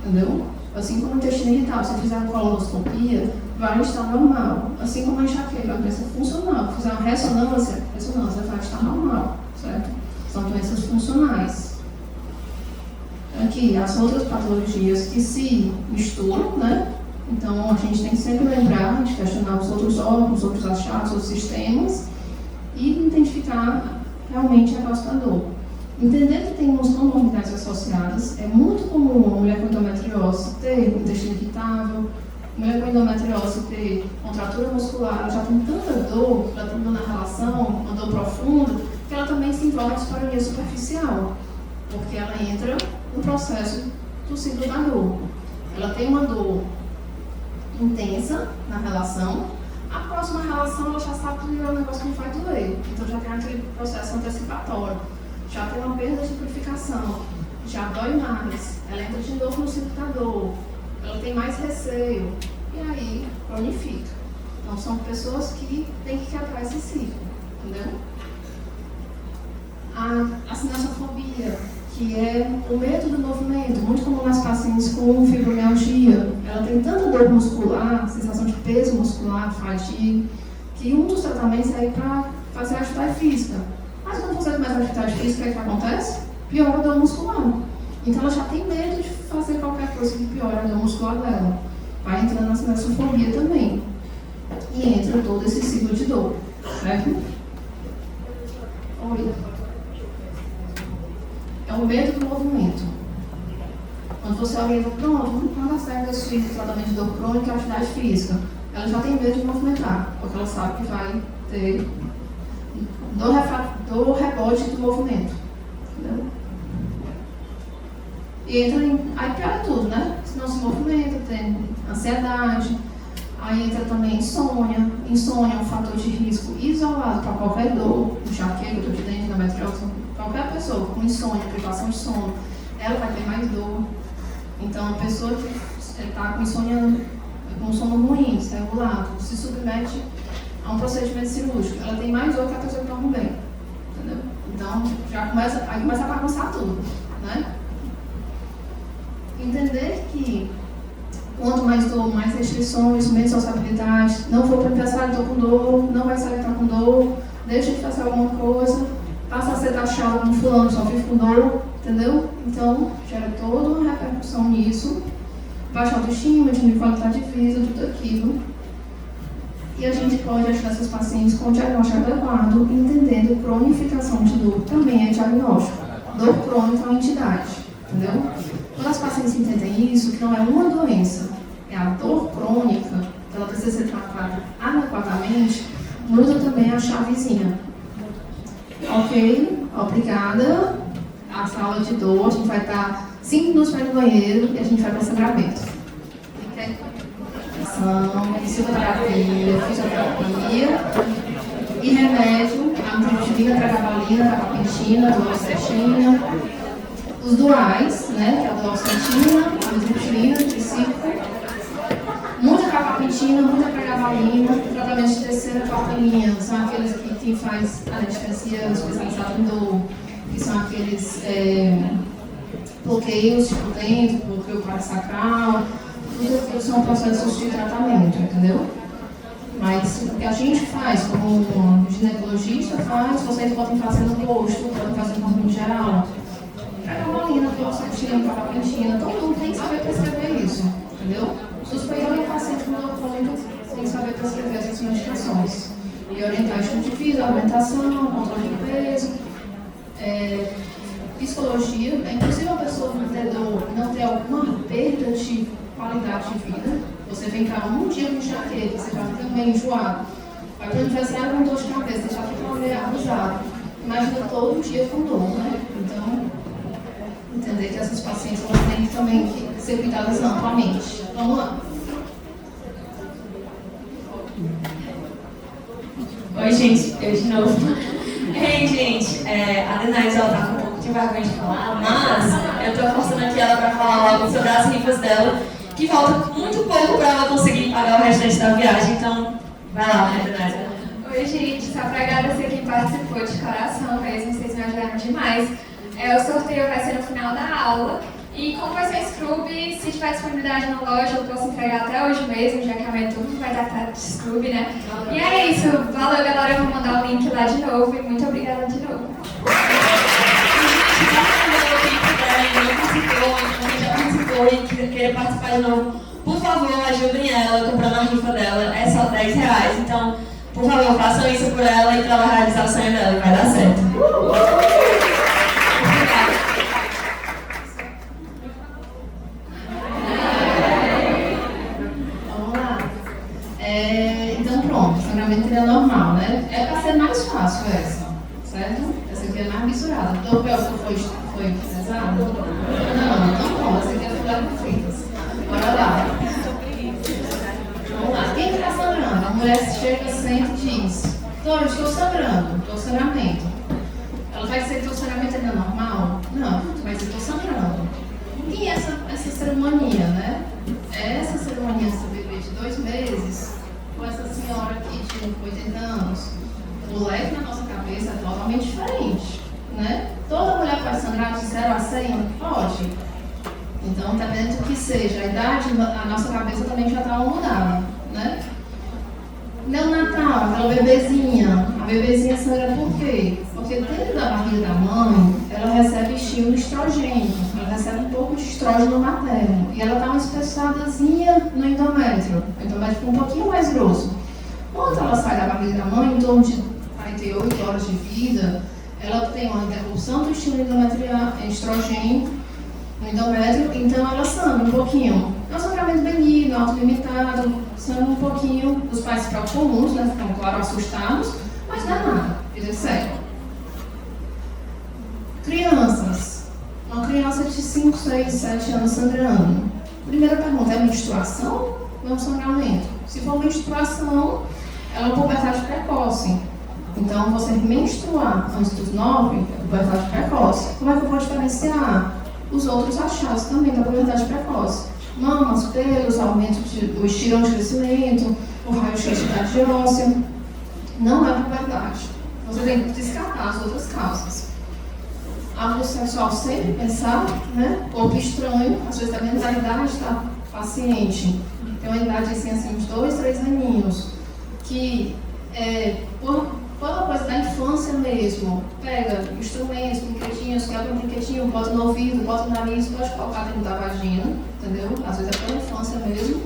Entendeu? Assim como o intestino irritável, se fizer uma colonoscopia, vai estar normal. Assim como a enxaqueca, é uma doença funcional. Se fizer uma ressonância vai estar normal, certo? São doenças funcionais. Aqui, as outras patologias que se misturam, né? Então, a gente tem que sempre lembrar de questionar os outros órgãos, os outros achados, os sistemas e identificar realmente a causa da dor. Entender que tem umas comorbidades associadas, é muito comum uma mulher com endometriose ter intestino irritável, mulher com endometriose ter contratura muscular, ela já tem tanta dor, ela tem dor na relação, uma dor profunda, que ela também se envolve em dispareunia superficial, porque ela entra no processo do ciclo da dor. Ela tem uma dor intensa na relação, a próxima relação ela já sabe que é um negócio que não vai doer, então já tem aquele processo antecipatório. Já tem uma perda de purificação, já dói mais, ela entra de novo no ciclo da dor, ela tem mais receio, e aí cronifica. Então são pessoas que têm que quebrar esse ciclo, entendeu? A sinessofobia, que é o medo do movimento, muito comum nas pacientes com fibromialgia. Ela tem tanta dor muscular, sensação de peso muscular, fadiga, que um dos tratamentos é ir para fazer atividade física. Mas quando você começa a atividade física, o que acontece? Piora a dor muscular. Então ela já tem medo de fazer qualquer coisa que piore a dor muscular dela. Vai entrando na sinessofobia também. E entra todo esse ciclo de dor. Certo? Oi. É o medo do movimento. Quando você orienta, pronto, vamos dar certo esse tipo de tratamento de dor crônica e atividade física. Ela já tem medo de movimentar, porque ela sabe que vai ter do rebote do movimento. Entendeu? E entra aí piora tudo, né? Se não se movimenta, tem ansiedade, Aí entra também insônia. Insônia é um fator de risco isolado para qualquer dor, enxaqueca, dor de dente, endometriose, qualquer pessoa com insônia, privação de sono, ela vai ter mais dor. Então, a pessoa que está com insônia, com sono ruim, desregulado, se submete a um procedimento cirúrgico, ela tem mais dor que a pessoa que dorme bem. Entendeu? Então, aí começa a bagunçar tudo, né? Entender que quanto mais dor, mais restrições, menos sociabilidade, não vou para o aniversário, estou com dor, não vai sair, está com dor, deixa de fazer alguma coisa, passa a ser taxado como fulano, só vive com dor, entendeu? Então, gera toda uma repercussão nisso, baixa autoestima, diminuir qualidade de vida, tudo aquilo. E a gente pode ajudar esses pacientes com o diagnóstico adequado, entendendo que cronificação de dor também é diagnóstico. Dor crônica é uma entidade, entendeu? Quando as pacientes entendem isso, que não é uma doença, é a dor crônica, ela precisa ser tratada adequadamente, muda também a chavezinha. Ok? Obrigada. A sala de dor, a gente vai estar 5 minutos para ir no banheiro e a gente vai para o sangramento. Psicoterapia, fisioterapia e remédio, amitriptilina, pregabalina, gabapentina, duloxetina, os duais, né, que é a duloxetina, amitriptilina, triciclo, muita gabapentina, muita pregabalina, tratamento de terceira e quarta linha, são aqueles que quem faz anestesia especializada em dor, que são aqueles bloqueios tipo dentro, bloqueio parasacral. Tudo aquilo são processos de tratamento, entendeu? Mas o que a gente faz, como um ginecologista faz, vocês podem fazer no rosto, podem fazer no corpo geral. Pregabalina, duloxetina, gabapentina, todo mundo tem que saber prescrever isso, entendeu? Suspeitou em paciente com dor crônica, tem que saber prescrever essas medicações. E orientar estilo de vida, alimentação, controle de peso, psicologia, inclusive a pessoa não ter dor, não ter alguma perda de qualidade de vida. Você vem cá um dia com enxaqueca, você já fica meio enjoado. Vai para o aniversário com dor de cabeça, já fica meio abusado. Imagina todo dia com dor, né? Então, entender que essas pacientes têm também que ser cuidadas amplamente. Vamos lá. Oi, gente, eu de novo. Ei, gente, a Denise, ela tá com um pouco de vergonha de falar, mas eu tô forçando aqui ela pra falar logo sobre as rifas dela, que falta muito pouco para ela conseguir pagar o restante da viagem, então vai lá, né, Denise? Oi, gente, só para agradecer quem participou de coração mesmo, vocês me ajudaram demais. O sorteio vai ser no final da aula e como vai ser Scrub, se tiver disponibilidade na loja eu posso entregar até hoje mesmo, já que amanhã tudo vai dar de Scrub, né? E é isso, valeu galera, eu vou mandar o link lá de novo e muito obrigada de novo. E que queira participar de novo, por favor, ajudem ela comprando a rifa dela, é só R$10, então, por favor, façam isso por ela e para ela realizar o sonho dela e vai dar certo. Vamos lá. Então pronto, o sangramento é normal, né? É para ser mais fácil essa, certo? Essa aqui é mais misturada. Então o pélvico foi pesado? Não, então pronto, essa aqui é filé com fritas. Bora lá. Vamos lá. Quem está sangrando? A mulher chega, sente e diz: Doutor, estou sangrando, estou sangramento. Ela vai dizer que o sangramento é normal? Não, vai dizer que estou sangrando. E essa cerimônia, né? Essa cerimônia dessa bebê de 2 meses, com essa senhora aqui de 80 anos, o leque na nossa cabeça é totalmente diferente, né? Toda mulher pode sangrar de 0 a 100? Pode. Então, dependendo do que seja a idade, a nossa cabeça também já está mudada, né? Neonatal, aquela bebezinha, a bebezinha sangra por quê? Porque dentro da barriga da mãe, ela recebe estímulo estrogênico, ela recebe um pouco de estrógeno materno e ela está uma espessadazinha no endométrio, o endométrio fica um pouquinho mais grosso. Quando ela sai da barriga da mãe, em torno de 48 horas de vida, ela tem uma interrupção do estímulo estrogênico no endométrio, então ela sangra um pouquinho. É um sangramento benigno, autolimitado, sangra um pouquinho, os pais se preocupam muito, né? Ficam, claro, assustados, mas não é nada, vida segue. Crianças. Uma criança de 5, 6, 7 anos sangrando. Primeira pergunta, é menstruação ou é um sangramento? Se for menstruação, é uma puberdade precoce. Então, você menstruar antes dos 9 é puberdade precoce. Como é que eu vou diferenciar os outros achados também da puberdade precoce? Mamas, pelos, aumento o estirão de crescimento, o raio-x de idade óssea. Não é puberdade. Você tem que descartar as outras causas. Abuso sexual sempre pensar, né? Corpo estranho, às vezes dependendo da idade da paciente. Tem uma idade assim, uns 2, 3 aninhos, que por uma coisa da infância mesmo, pega instrumentos, brinquedinhos, quebra um brinquedinho, bota no ouvido, bota no nariz, pode colocar dentro da vagina, entendeu? Às vezes é pela infância mesmo,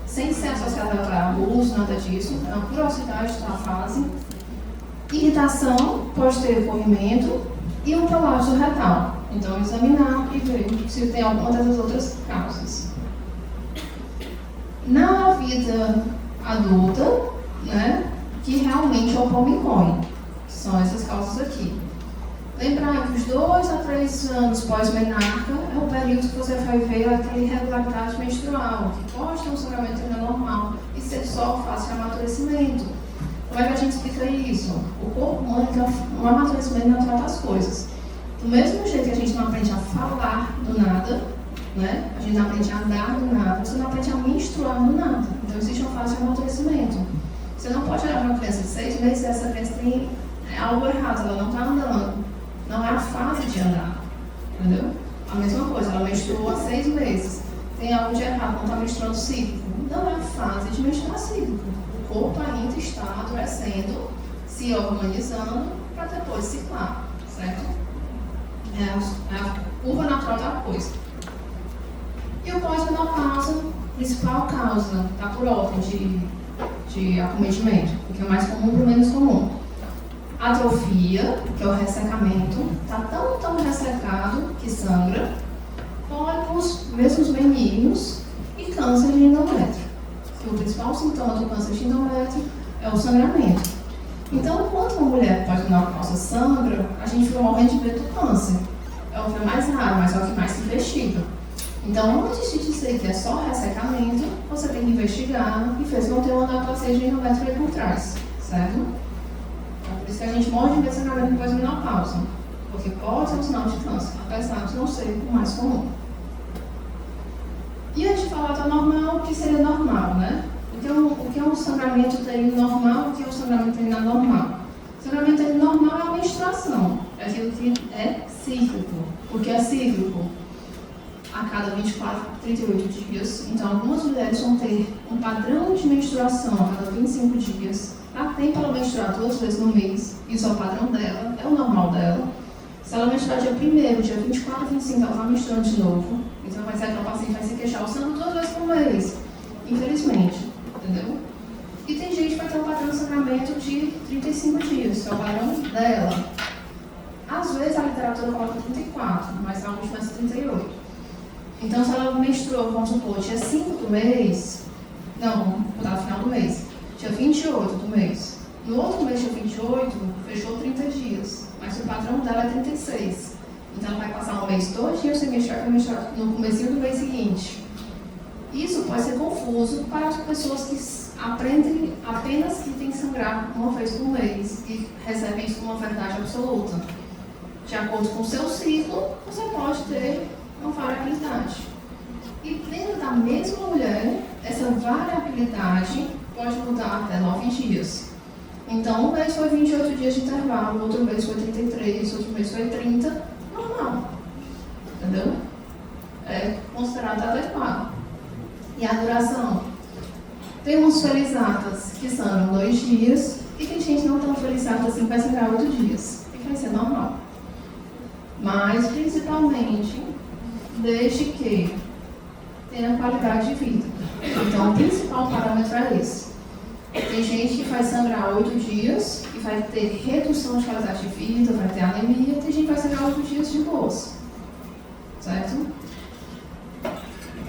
sem ser associada a abuso, nada disso, é uma curiosidade da fase. Irritação pode ter corrimento e um prolapso retal. Então, examinar e ver se tem alguma dessas outras causas. Na vida adulta, né, que realmente é o palmicone, que são essas causas aqui. Lembrar que os 2 a 3 anos pós-menarca é o período que você vai ver aquela irregularidade menstrual, que pode ter um sangramento normal e ser só fase de amadurecimento. Como é que a gente explica isso? O corpo humano tem um amadurecimento natural das coisas. Do mesmo jeito que a gente não aprende a falar do nada, né? A gente não aprende a andar do nada, você não aprende a menstruar do nada. Então existe uma fase de amadurecimento. Você não pode olhar para uma criança de 6 meses e essa criança tem algo errado, ela não está andando. Não é a fase de andar, entendeu? A mesma coisa, ela menstruou há 6 meses. Tem algo de errado, não está menstruando cíclico. Não é a fase de menstruar cíclico. O corpo ainda está amadurecendo, se organizando, para depois ciclar, certo? É a curva natural da coisa. E o pós-menopausa, principal causa, está por ordem de acometimento, o que é mais comum para o menos comum. Atrofia, que é o ressecamento, está tão ressecado que sangra, pólipos, mesmo os benignos, e câncer de endométrio. O principal sintoma do câncer de endométrio é o sangramento. Então, enquanto uma mulher pós-menopausa sangra, a gente fica morrendo de medo do câncer. É o que é mais raro, mas é o que mais se investiga. Então, antes de dizer que é só ressecamento, você tem que investigar e ver se não tem uma neoplasia de endométrio aí por trás, certo? Então, por isso que a gente morre de medo de sangramento pós-menopausa, porque pode ser um sinal de câncer, apesar de não ser o mais comum. E antes de falar da normal, o que seria normal, né? O que é um sangramento uterino normal e o que é um sangramento uterino anormal? O sangramento uterino normal é a menstruação, é aquilo que é cíclico. O que é cíclico? A cada 24, 38 dias. Então, algumas mulheres vão ter um padrão de menstruação a cada 25 dias. Dá tempo para ela menstruar 2 vezes no mês. Isso é o padrão dela, é o normal dela. Se ela menstruar dia 1º, dia 24, 25, ela vai menstruando de novo. Então, vai ser aquela paciente vai se queixar o sangue 2 vezes por mês. Infelizmente, entendeu? E tem gente que vai ter um padrão de sangramento de 35 dias, que é o padrão dela. Às vezes a literatura coloca 34, mas a última é 38. Então, se ela menstruou, vamos supor, dia 5 do mês, não, vamos botar no final do mês, dia 28 do mês. No outro mês, dia 28, fechou 30 dias, mas o padrão dela é 36. Então, ela vai passar um mês todinho sem menstruar, vai menstruar no comecinho do mês seguinte. Isso pode ser confuso para as pessoas que aprendem apenas que tem que sangrar uma vez por mês e recebem isso como uma verdade absoluta. De acordo com o seu ciclo, você pode ter uma variabilidade. E dentro da mesma mulher, essa variabilidade pode mudar até 9 dias. Então, um mês foi 28 dias de intervalo, outro mês foi 33, outro mês foi 30, normal. Entendeu? É considerado adequado. E a duração? Temos felizatas que sangram 2 dias e tem gente não tão felizata assim que vai sangrar 8 dias. E vai ser normal. Mas, principalmente, desde que tenha qualidade de vida. Então, o principal parâmetro é esse. Tem gente que vai sangrar 8 dias e vai ter redução de qualidade de vida, vai ter anemia, tem gente que vai sangrar 8 dias de boas. Certo?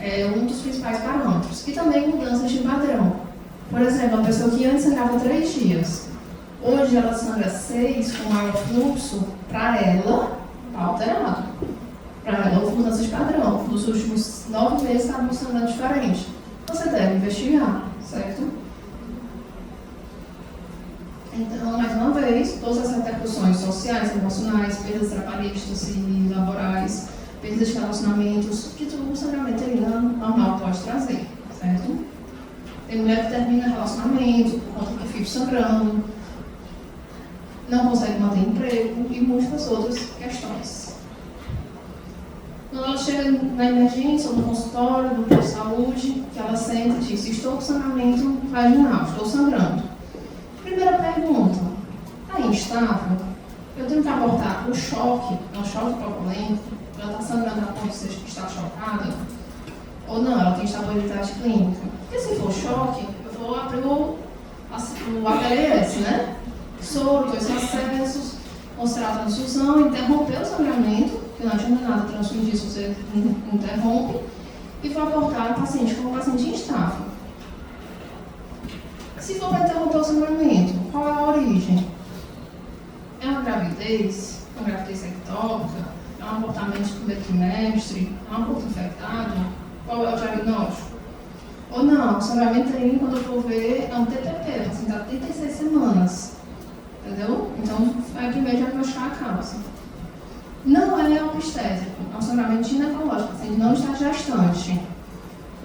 É um dos principais parâmetros. E também mudanças de padrão. Por exemplo, a pessoa que antes sangrava 3 dias, hoje ela sangra 6 com maior fluxo, para ela, está alterado. Para ela, houve mudança de padrão. Nos últimos 9 meses está sangrando diferente. Você deve investigar, certo? Então, mais uma vez, todas as repercussões sociais, emocionais, perdas trabalhistas e laborais, perdas de relacionamentos, que o sangramento normal pode trazer, certo? Tem mulher que termina relacionamento por conta do filho sangrando, não consegue manter emprego e muitas outras questões. Quando ela chega na emergência ou no consultório, no posto de saúde, que ela sente e diz: estou com sangramento vaginal, estou sangrando. Primeira pergunta: está instável? Eu tenho que abortar o choque, é um choque propolêmico, ela está sangrando a ponto de estar chocada? Ou não, ela tem estabilidade clínica? Porque se for choque, eu vou abrir o APLS, né? Soro, 2 acessos, mostrar a transfusão, interromper o sangramento, que não adianta nada transfundir se você interrompe, e vou abortar o paciente como um paciente instável. Se for para interromper o sangramento, qual é a origem? É uma gravidez? É uma gravidez ectópica? É um abortamento de primeiro trimestre? É um aborto infectado? Qual é o diagnóstico? Ou não, o sangramento uterino, quando eu for ver, é um TPP, assim, dá 36 semanas. Entendeu? Então, é primeiro diagnosticar a causa. Não é obstétrico, é um sangramento ginecológico, o paciente não está gestante.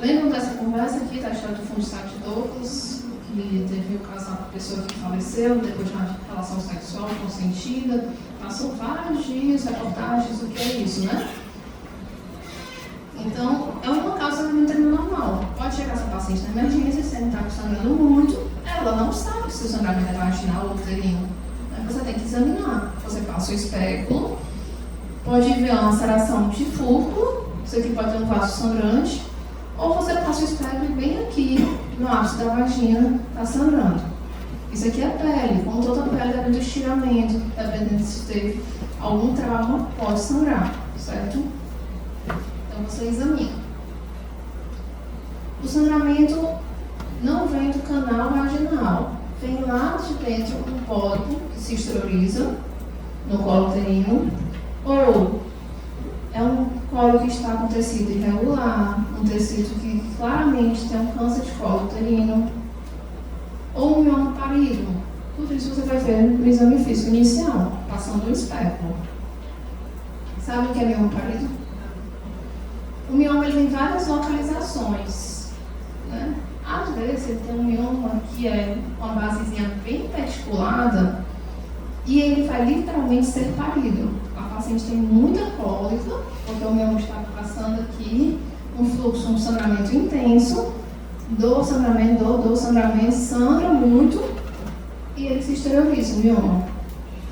Lembram dessa conversa aqui, da história do fundo de saco de Douglas, que teve o caso da pessoa que faleceu depois de uma relação sexual consentida, passou vários dias, reportagens, o que é isso, né? Então, é uma causa de sangramento normal. Pode chegar essa paciente na emergência, se ela está sangrando muito, ela não sabe se o sangramento é vaginal ou uterino. Você tem que examinar. Você passa o espéculo, pode ver uma laceração de fúrculo, isso aqui pode ter um vaso sangrante, ou você passa o espéculo e bem aqui, no ápice da vagina, está sangrando. Isso aqui é pele, como toda pele, depende do estiramento, dependendo se teve algum trauma, pode sangrar, certo? Então você examina. O sangramento não vem do canal vaginal, vem lá de dentro do pólipo que se exterioriza no colo uterino, ou é um colo que está com tecido irregular, um tecido que claramente tem um câncer de colo uterino, ou um mioma parido. Tudo isso você vai ver no exame físico inicial, passando o espéculo. Sabe o que é mioma parido? O mioma ele tem várias localizações, né? Às vezes ele tem um mioma que é uma basezinha bem reticulada e ele vai literalmente ser parido. A paciente tem muita cólica, porque o mioma está passando aqui um fluxo, um sangramento intenso, do sangramento, sangra muito e ele se exterioriza, o mioma.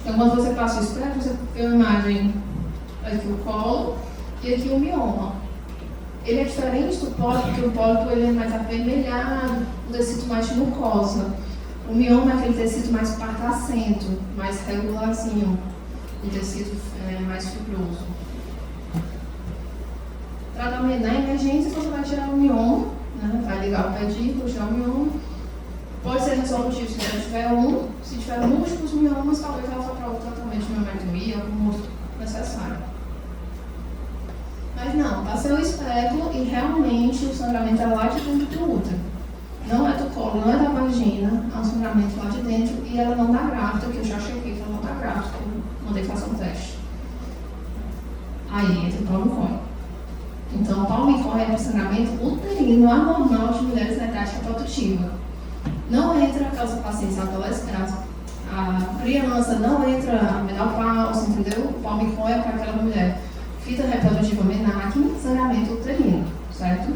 Então quando você passa o espectro, você vê uma imagem aqui o colo e aqui o mioma. Ele é diferente do pólipo, porque o pólipo ele é mais avermelhado, um tecido mais de mucosa. O mioma é aquele tecido mais partacento, mais regularzinho, um tecido mais fibroso. Tratamento na emergência, você vai tirar o mioma, né? Vai ligar o pedículo, tirar o mioma. Pode ser resolutivo se não tiver um. Se tiver múltiplos miomas, talvez ela vá para o tratamento de miometomia, algum outro necessário. Mas não, passei o espéculo e realmente o sangramento é lá de dentro do útero. Não é do colo, não é da vagina, é um sangramento lá de dentro e ela não dá grávida, que eu já chequei que ela não dá grávida, eu mandei fazer um teste. Aí entra o palmicóide. Então, o palmicóide é um sangramento uterino anormal de mulheres na idade reprodutiva. Não entra aquelas pacientes adolescentes, a criança não entra a menopausa, entendeu? O palmicóide é para aquela mulher. Fita reprodutiva menáquine, sangramento uterino, certo?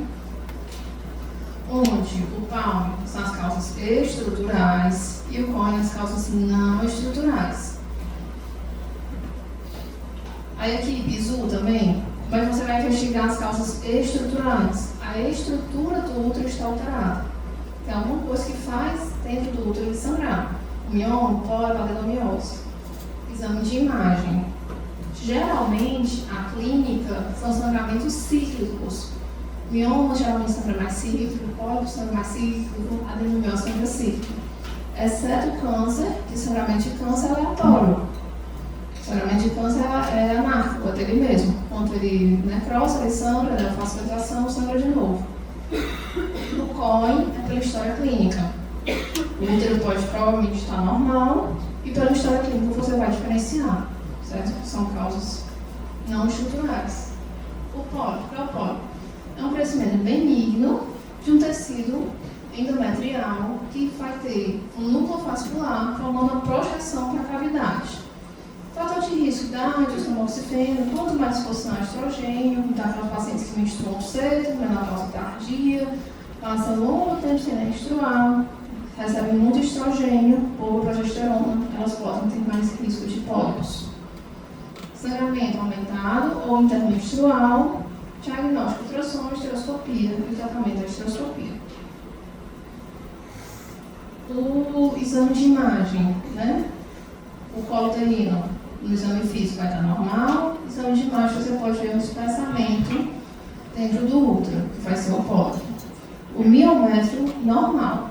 Onde o palme são as causas estruturais e o cone as causas não estruturais. A equipe ISU também, mas você vai investigar as causas estruturais. A estrutura do útero está alterada. Tem alguma coisa que faz dentro do útero ele sangrar. O mioma, pólipo, adenomiose. Exame de imagem. Geralmente, a clínica são sangramentos cíclicos. Mioma geralmente sangra mais cíclico, pólipo sangra mais cíclico, adenomiose sangra cíclico. Exceto o câncer, que sangramento de câncer é aleatório. Sangramento de câncer é anárquico, é dele mesmo. Quando ele necrosa, ele sangra, ele faz filtração, sangra de novo. No ocorrem é pela história clínica. O útero pode provavelmente estar normal e pela história clínica você vai diferenciar, certo? São causas não estruturais. O pólipo, qual é o pólipo? É um crescimento benigno de um tecido endometrial que vai ter um núcleo vascular formando uma projeção para a cavidade. Fator de risco, idade, tamoxifeno, quanto mais exposição a estrogênio, daquelas pacientes que menstruam cedo, menopausa tardia, passam longo tempo sem menstruar, recebem muito estrogênio ou progesterona, elas podem ter mais risco de pólipos. Sangramento aumentado ou intermenstrual, diagnóstico, ultrassom, estereoscopia e tratamento da estereoscopia. O exame de imagem, né? O colo uterino, no exame físico vai estar normal, no exame de imagem você pode ver um espessamento dentro do útero, que vai ser o pólipo. O miométrio normal.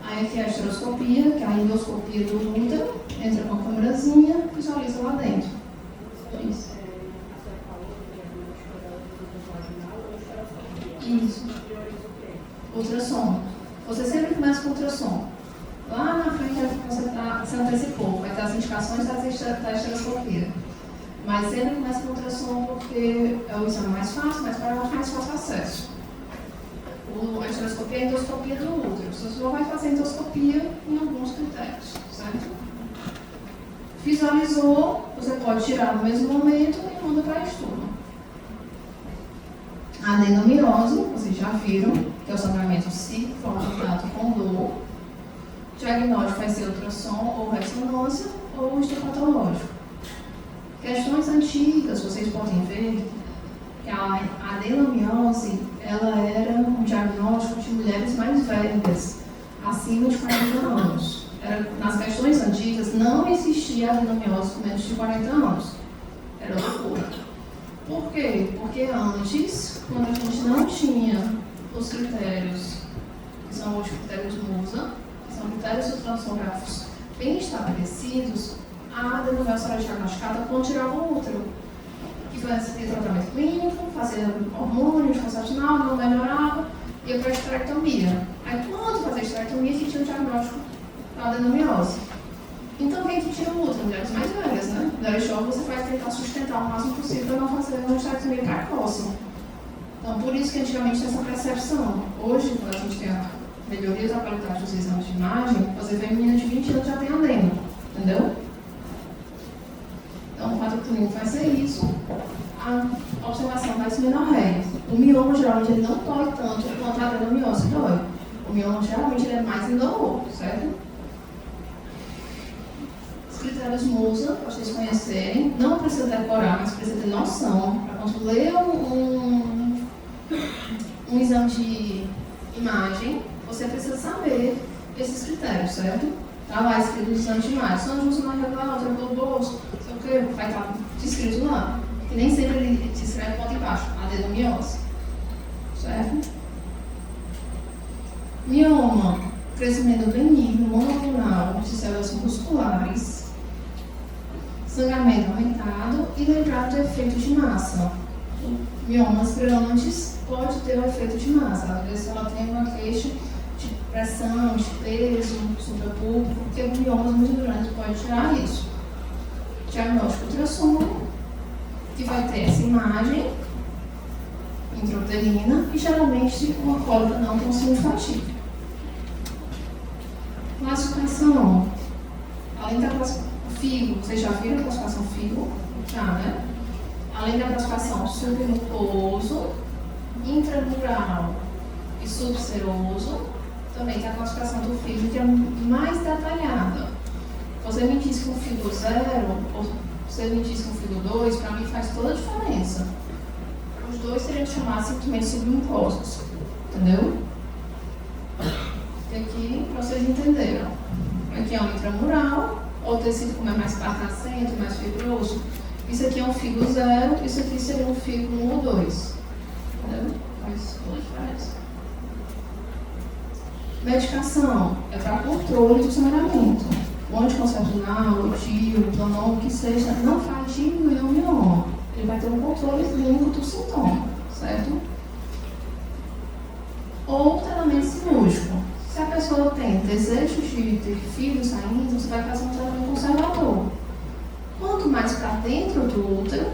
Aí aqui é a estereoscopia, que é a endoscopia do útero, entra com a câmerazinha, visualiza lá dentro. Isso. Isso. Ultrassom. Você sempre começa com ultrassom. Lá na frente você antecipou, vai ter as indicações da estereoscopia. Mas sempre começa com ultrassom porque é o exame mais fácil, mais barato, mais fácil acesso. A estereoscopia é a endoscopia do útero. Você só vai fazer endoscopia em alguns critérios, certo? Visualizou, você pode tirar no mesmo momento e manda para estudo. A adenomiose, vocês já viram, que é o sangramento se for contato com dor. O diagnóstico vai ser ultrassom ou ressonância ou histopatológico. Questões antigas, vocês podem ver que a adenomiose, ela era um diagnóstico de mulheres mais velhas, acima de 40 anos. Nas questões antigas não existia adenomiose com menos de 40 anos. Era loucura. Por quê? Porque antes, quando a gente não tinha os critérios, que são hoje critérios MUSA, que são critérios ultrassonográficos bem estabelecidos, a adenomiose era diagnosticada quando tirava o útero. Que fazia tratamento clínico, fazia hormônio, anticoncepcional, não melhorava, ia para a esterectomia. Aí quando fazia a esterectomia, que tinha o diagnóstico da adenomiose. Então, quem que tira o útero? Mulheres mais velhas, né? Mulheres jovens, você vai tentar sustentar o máximo possível para não fazer uma esterectomia precoce. Então, por isso que antigamente tinha essa percepção. Hoje, quando a gente tem a melhoria da qualidade dos exames de imagem, você vê menina de 20 anos já tem adeno, entendeu? Então, o quadro clínico vai ser isso. A observação vai ser menorréia. O mioma, geralmente, ele não dói tanto quanto a adenomiose dói. O mioma, geralmente, ele é mais indolor, certo? Os critérios MUSA, para vocês conhecerem, não precisa decorar, mas precisa ter noção. Para quando ler um exame de imagem, você precisa saber esses critérios, certo? Está lá escrito no exame de imagem. São José Maria Regular, globoso, não sei o que, vai estar descrito lá. E nem sempre ele te escreve ponto embaixo, adenomiose. Certo? Mioma, crescimento benigno, monoclonal de células musculares, sangramento aumentado e lembrar do efeito de massa. Miomas grandes pode ter o efeito de massa. Às vezes ela tem uma queixa de pressão, de peso, suprapúbico, porque miomas muito grandes pode tirar isso. Diagnóstico ultrassom, que vai ter essa imagem intrauterina e geralmente uma cólica não tão significativa. Classificação. Além da classificação FIGO, vocês já viram a classificação FIGO? Já, né? Além da classificação submucoso, intramural e subseroso, também tem a classificação do FIGO, que é mais detalhada. Você me diz que um FIGO 0, ou você me diz que um FIGO 2, para mim faz toda a diferença. Os dois seriam chamados simplesmente submucosos, entendeu? E aqui, para vocês entenderam, aqui é um intramural, ou tecido como é mais partacento, mais fibroso. Isso aqui é um FIGO 0, isso aqui seria um FIGO 1 ou 2. Entendeu? Faz toda a diferença. Medicação é para controle do sangramento. O anticoncepcional, o DIU, o Planon, o que seja, não faz diminuir o mioma. Ele vai ter um controle clínico do sintoma, certo? ou tratamento cirúrgico. Se a pessoa tem desejo de ter filhos ainda, você vai fazer um tratamento conservador. Quanto mais para dentro do útero,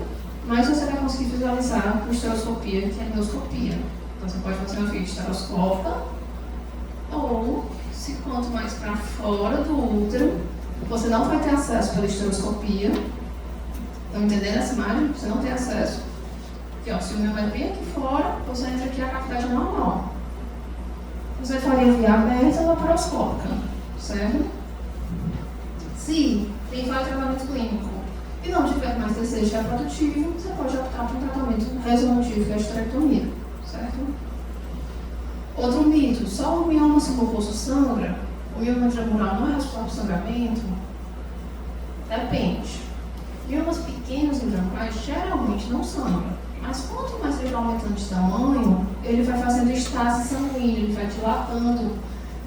mais você vai conseguir visualizar por estereoscopia, que é endoscopia. Então você pode fazer uma via estereoscópica, ou se quanto mais para fora do útero, você não vai ter acesso pela estereoscopia. Estão entendendo essa imagem? Você não tem acesso. Aqui, ó, se o meu vai bem aqui fora, você entra aqui, a cavidade é normal. Você faria via aberta ou laparoscópica, certo? Se tem vários tratamentos clínicos e não tiver mais desejo reprodutivo, você pode optar por um tratamento resolutivo, que é a esterectomia, certo? Outro mito, só o mioma submucoso sangra? O mioma intramural não é responsável por sangramento? Depende. Miomas pequenos e brancais geralmente não sangram. Mas quanto mais ele vai aumentando de tamanho, ele vai fazendo estase sanguínea, ele vai dilatando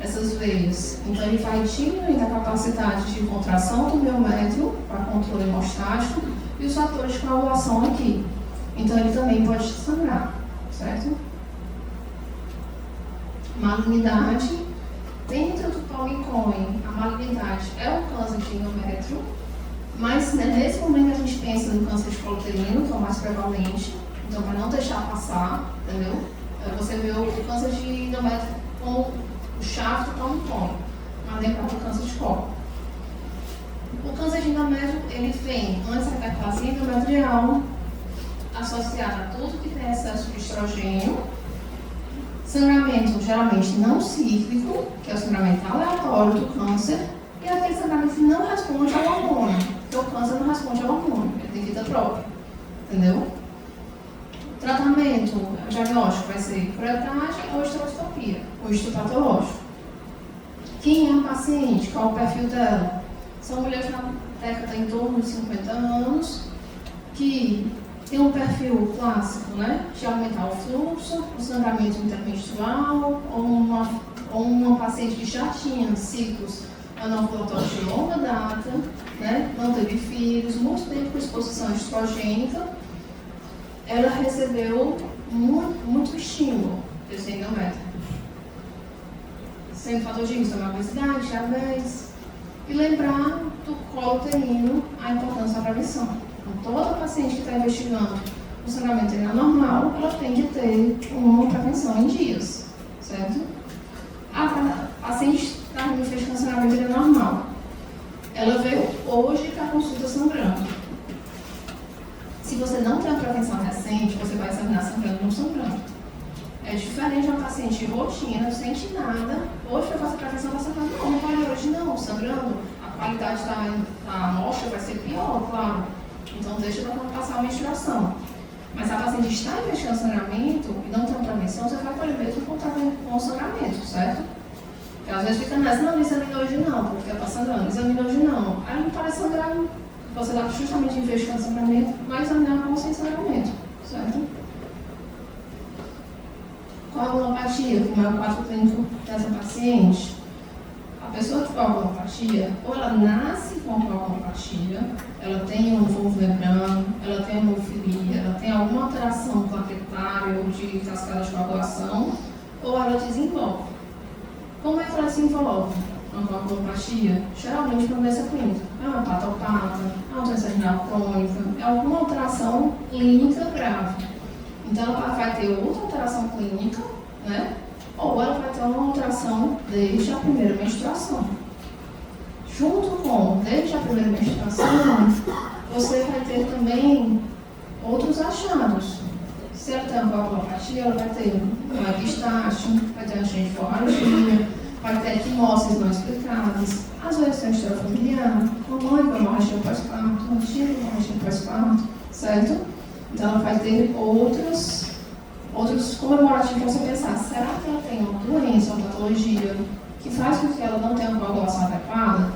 essas veias. Então ele vai diminuindo a capacidade de contração do miométrio para controle hemostático e os fatores de coagulação aqui. Então ele também pode sangrar, certo? Malignidade. Dentro do Palmicone, a malignidade é o câncer de endométrio, mas nesse momento a gente pensa no câncer de colo uterino, que é o mais prevalente. Então, para não deixar passar, entendeu? Você vê o câncer de endométrio como o chave do Palmicone, mas nem para o câncer de colo. O câncer de endométrio, ele vem antes da hiperplasia endometrial, associado a tudo que tem excesso de estrogênio, sangramento geralmente não cíclico, que é o sangramento aleatório do câncer, e aquele sangramento que não responde ao hormônio, porque o câncer não responde ao hormônio, ele tem vida própria, entendeu? Tratamento, o diagnóstico vai ser curetagem ou estereoscopia, ou histopatológico. Quem é a paciente? Qual o perfil dela? São mulheres na década em torno de 50 anos, que tem um perfil clássico, né? De aumentar o fluxo, o sangramento intermenstrual, ou uma paciente que já tinha ciclos anovulatórios de longa data, né? Não teve filhos, muito tempo com exposição estrogênica, ela recebeu muito estímulo desse endométrio. Sendo fator de risco da obesidade, diabetes. E lembrar do colo uterino a importância da prevenção. Então, toda paciente que está investigando o sangramento uterino normal, ela tem que ter uma prevenção em dias, certo? A paciente está investigando o sangramento uterino normal. Ela veio hoje para a consulta sangrando. Se você não tem uma prevenção recente, você vai examinar sangrando ou não sangrando. É diferente de uma paciente de rotina, não sente nada. Hoje eu faço a prevenção, está sangrando. Não vai hoje não, sangrando. A qualidade da amostra vai ser pior, claro. Então deixa para passar a menstruação. Mas se a paciente está investigando sangramento e não tem uma prevenção, você vai colher mesmo com o sangramento, certo? Porque às vezes fica nessa, não examina hoje não, porque está sangrando, examina hoje não. Aí não parece sangrar. Você está justamente investigando sangramento, mas examinar com sem sangramento, certo? Coagulopatia, como é o quadro clínico dessa paciente, a pessoa que tem coagulopatia, ou ela nasce com coagulopatia, ela tem um vulvo lembrano, ela tem hemofilia, ela tem alguma alteração plaquetária ou de cascata de coagulação, ou ela desenvolve. Como é que ela se envolve? Uma coagulopatia, geralmente uma doença clínica. É uma patopata, é uma doença renal crônica, é alguma alteração clínica grave. Então ela vai ter outra alteração clínica, né? Ou ela vai ter uma alteração desde a primeira menstruação. Junto com, desde a primeira menstruação, você vai ter também outros achados. Se ela tem uma coagulopatia, ela vai ter uma epistácio, vai ter uma hemorragia, vai ter equimoses não explicadas, às vezes tem história familiar, mamãe com hemorragia pós-parto, uma tia com hemorragia pós-parto, certo? Então ela vai ter outros comemorativos para você pensar, será que ela tem uma doença, uma patologia que faz com que ela não tenha uma coagulação adequada,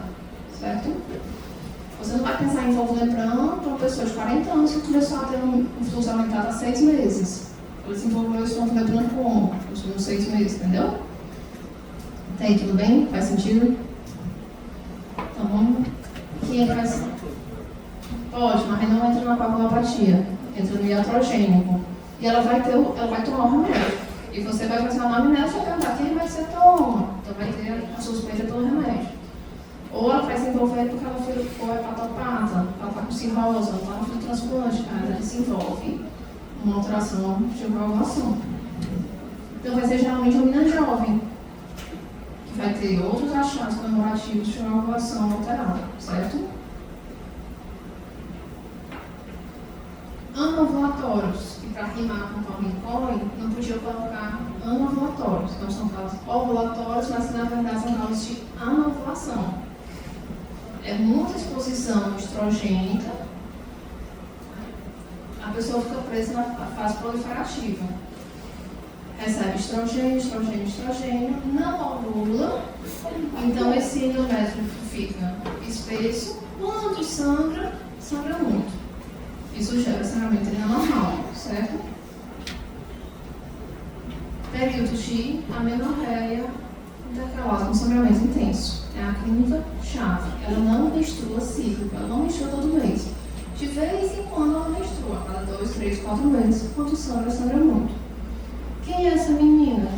certo? Você não vai pensar em vulvo lembrano para uma pessoa de 40 anos que começou a ter um fluxo aumentado há 6 meses. Ela desenvolveu esse vulvo lembrano como? Nos últimos 6 meses, entendeu? Tá aí, tudo bem? Faz sentido? Então vamos. Quem faz? Pode, mas não entra na coagulopatia, entra no iatrogênico. E ela vai tomar o remédio. E você vai fazer uma anamnese e vai perguntar quem vai ser toma. Então vai ter a suspeita pelo remédio. Ou ela vai se envolver porque ela foi hepatopata, ela está com cirrose, ela está no fio transplante, ela desenvolve uma alteração de coagulação. Então vai ser geralmente uma menina jovem, que vai ter outros achados comemorativos de coagulação alterada, certo? Anovulatórios, que para rimar com palmicói, não podia colocar anovulatórios. Então são casos ovulatórios, mas que na verdade são casos de anovulação. É muita exposição estrogênica, a pessoa fica presa na fase proliferativa. Recebe estrogênio, não ovula, então esse endométrio fica espesso. Quando sangra muito. Isso gera sangramento anormal, certo? Período de amenorreia intercalado com sangramento intenso. É a clínica chave. Ela não menstrua cíclica, ela não menstrua todo mês. De vez em quando ela menstrua, a cada 2, 3, 4 meses. Quando sangra muito. Quem é essa menina?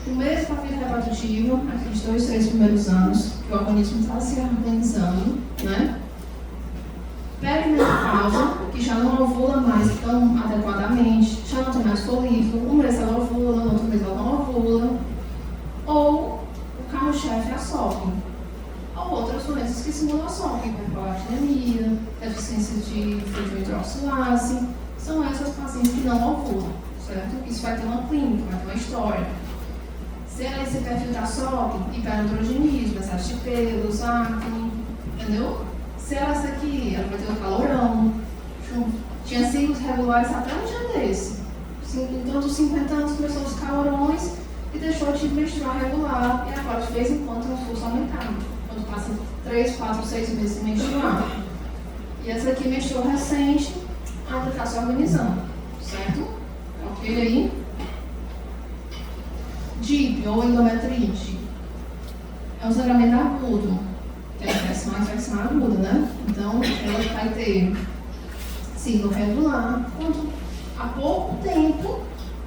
Primeiro papel reprodutivo, aqueles 2, 3 primeiros anos, que o organismo está se organizando, né? Perimenopausa, que já não ovula mais tão adequadamente, já não tem mais folículo, um mês ela ovula, no outro mês ela não ovula. Ou o carro-chefe é a SOP. Ou outras doenças que simulam a SOP, hiperprolactinemia, deficiência de hidroxilase. São essas pacientes que não ovulam, certo? Isso vai ter uma clínica, vai ter uma história. Se ela é esse perfil da SOP, hiperandrogenismo, excesso de pelos, acne, entendeu? Se ela é essa aqui, ela vai ter o calorão. Tinha ciclos regulares até um dia desse. Então, dos 50 anos começou os calorões e deixou de menstruar regular. E agora, de vez em quando, tem um fluxo aumentado. Quando passa 3, 4, 6 meses sem menstruar. E essa aqui menstruou recente, ainda está se organizando. Certo? Ok aí? DIP, ou endometrite, é um sangramento agudo. É a infecção aguda, né? Então, ela vai ter ciclo regular, há pouco tempo,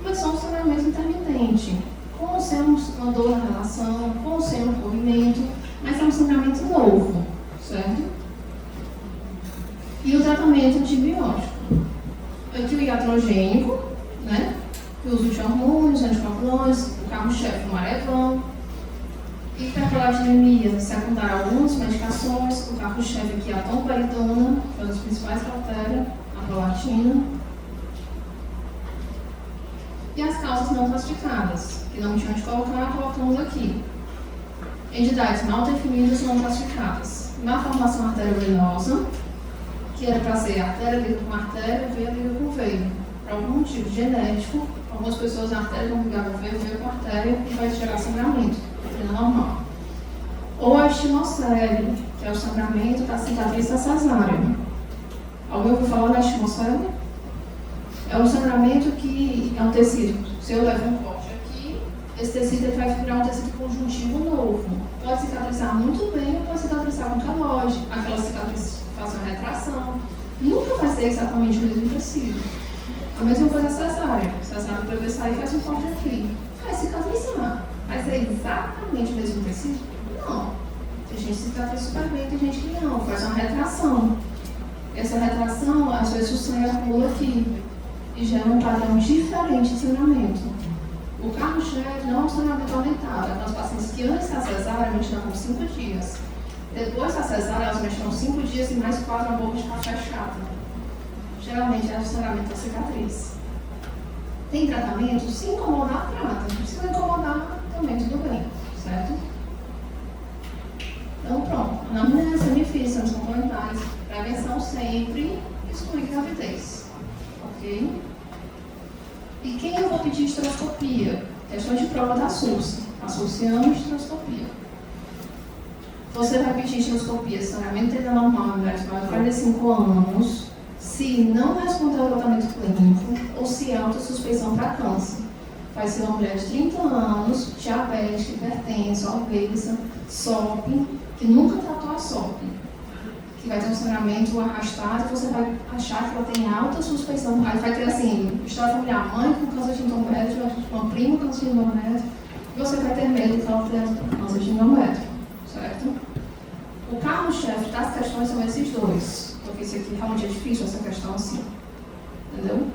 mas só um sangramento intermitente, com ou sem uma dor na relação, com ou sem um corrimento, mas é um sangramento novo, certo? E o tratamento antibiótico. Aqui o iatrogênico, né? O uso de hormônios, anticoagulantes, o carro-chefe, o marevão. Hiperprolactinemia, secundária a algumas medicações, o carro-chefe aqui é a tonperidona, que é uma das principais que altera a prolactina. E as causas não classificadas, que não tinham de colocar, colocamos aqui. Entidades mal definidas não classificadas. Malformação arteriovenosa, que era para ser artéria liga com artéria, veia liga com veia. Por algum motivo genético, algumas pessoas a artéria vão ligar com veia, veia com artéria e vai gerar sangramento. Normal. Ou a estimocele, que é o sangramento da cicatriz da cesárea. Alguém ouviu falar da estimocele? É um sangramento que é um tecido. Se eu levo um corte aqui, esse tecido vai virar um tecido conjuntivo novo. Pode cicatrizar muito bem ou pode cicatrizar com calose. Aquela cicatriz faz uma retração. Nunca vai ser exatamente o mesmo tecido. A mesma coisa a cesárea. A cesárea para ver sair faz um corte aqui. Vai cicatrizar. Vai ser exatamente o mesmo tecido? Não. Tem gente que cicatriza super bem, tem gente que não. Faz uma retração. Essa retração, às vezes o sangue acumula aqui e gera um padrão diferente de sangramento. O carro-chefe não é um sangramento aumentado. Aquelas pacientes que antes da cesárea menstruam com 5 dias. Depois da cesárea, elas menstruam 5 dias e mais 4 a boca de café chata. Geralmente é o sangramento da cicatriz. Tem tratamento? Se incomodar, trata. Se não incomodar, também tudo bem, certo? Então pronto, anamnese, benefício, anticomplementares, prevenção sempre, excluir gravidez, ok? E quem eu vou pedir histeroscopia? Questão de prova da SUS, associamos histeroscopia. Você vai pedir histeroscopia, sangramento normal em mulheres maiores de 45 anos, se não responder ao tratamento clínico ou se há alta suspeição para câncer. Vai ser uma mulher de 30 anos, diabética, hipertensa, obesa, SOP, que nunca tratou a SOP, que vai ter um sangramento arrastado, você vai achar que ela tem alta suspeição. Aí vai ter assim, história familiar, mãe com câncer de endométrio, uma prima com câncer de endométrio, e você vai ter medo que ela tenha câncer de endométrio, certo? O carro-chefe das questões são esses dois, porque isso aqui realmente é difícil, essa questão assim, entendeu?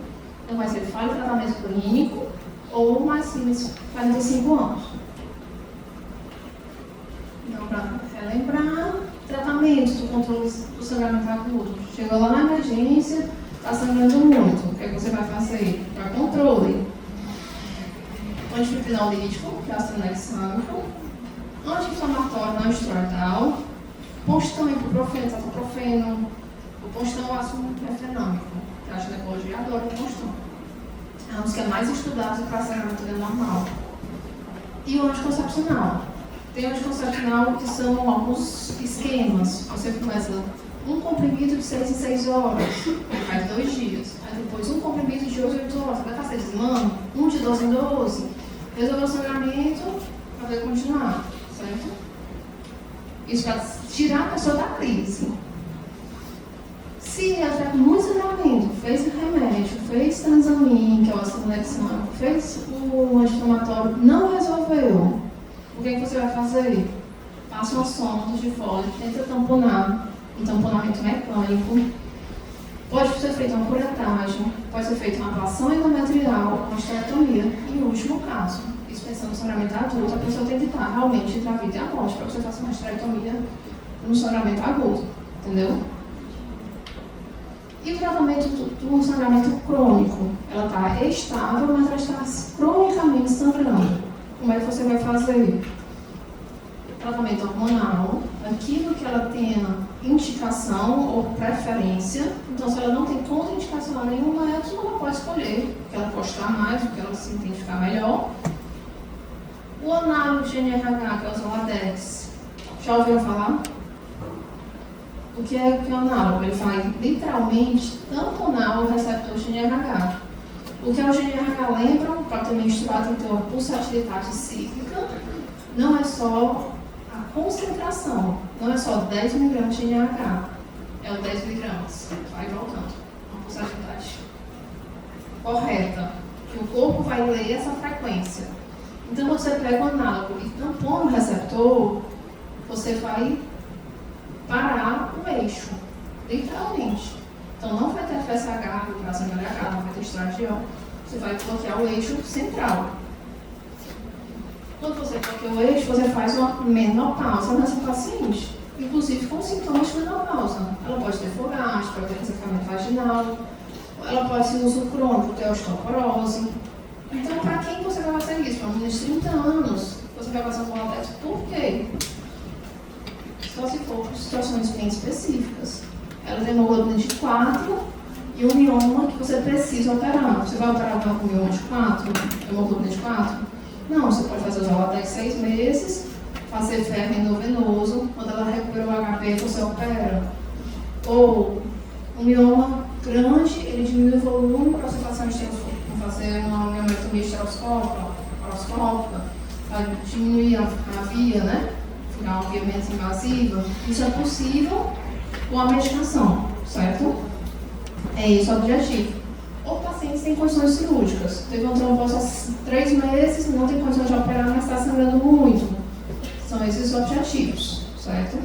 Então vai ser falha de tratamento clínico ou mais de 45 anos. Então, para relembrar, tratamento do controle do sangramento agudo. Chegou lá na emergência, está sangrando muito. O que é que você vai fazer? Para controle. Antifibrinol lítico, que é astronexâmico. Anti-inflamatório não esteroidal. Postão, ibuprofeno, cetoprofeno. O postão é o ácido efenâmico, que a ginecologia adora o postão. É um dos que é mais estudado para sangramento normal. E o anticoncepcional. Tem o anticoncepcional que são alguns esquemas. Você começa um comprimido de 6 em 6 horas, faz 2 dias. Aí depois um comprimido de 8 em 8 horas, vai estar desmando, um de 12 em 12. Resolver o sangramento para poder continuar, certo? Isso para tirar a pessoa da crise. Se ela está com muito sangramento, fez o remédio, fez transamin, que é o astronexâmico, fez o anti-inflamatório, não resolveu, o que você vai fazer? Passa uma sonda de fole, tenta tamponar, um tamponamento mecânico. Pode ser feita uma curetagem, pode ser feita uma ablação endometrial, uma esterectomia. E no último caso, isso pensando no sangramento adulto, a pessoa tem que estar realmente entre a vida e a morte para você fazer uma esterectomia no sangramento agudo, entendeu? E o tratamento do sangramento crônico? Ela está estável, mas ela está cronicamente sangrando. Como é que você vai fazer? Tratamento hormonal, aquilo que ela tenha indicação ou preferência. Então, se ela não tem contraindicação a nenhum método, ela pode escolher o que ela gostar mais, o que ela se identificar melhor. O análogo de NRH, que é o Zoladex. Já ouviram falar? O que é o análogo? Ele vai literalmente tamponar o receptor de NRH. O que é o GNRH lembra, para ter menstruado, tem uma pulsatilidade cíclica, não é só a concentração, não é só 10 mg de GNRH, é o 10 mg, vai voltando, uma pulsatilidade correta, que o corpo vai ler essa frequência. Então, você pega o análogo e tampona o receptor, você vai parar o eixo, literalmente. Então, não vai ter FSH, o braço não vai ter não vai ter estradiol. Você vai bloquear o eixo central. Quando você bloqueia o eixo, você faz uma menopausa nessa paciente, inclusive com sintomas de menopausa. Ela pode ter fogaste, pode ter ressecamento vaginal, ela pode ter uso crônico, ter osteoporose. Então, para quem você vai fazer isso? Para meninas de 30 anos, você vai fazer um Zoladex. Por quê? Só se for por situações bem específicas. Ela tem hemoglobina de 4 e um mioma que você precisa operar. Você vai operar com mioma de 4? Hemoglobina de 4? Não, você pode fazer o Zoladex 6 meses, fazer ferro endovenoso. Quando ela recuperou o HP, você opera. Ou um mioma grande, ele diminui o volume para você fazer uma miometomia estereoscópica, para diminuir a via, né? Ficar uma via menos invasiva. Isso é possível com a medicação, certo? É esse o objetivo. Ou pacientes têm condições cirúrgicas. Teve um trombose há 3 meses, não tem condições de operar, mas está sangrando muito. São esses os objetivos, certo?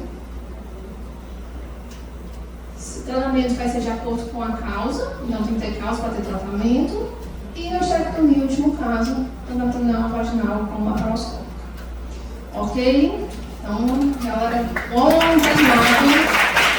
O tratamento vai ser de acordo com a causa, não tem que ter causa para ter tratamento. E a esterectomia, no último caso, anal vaginal com laparoscópica. Ok? Então, galera, bom treinamento.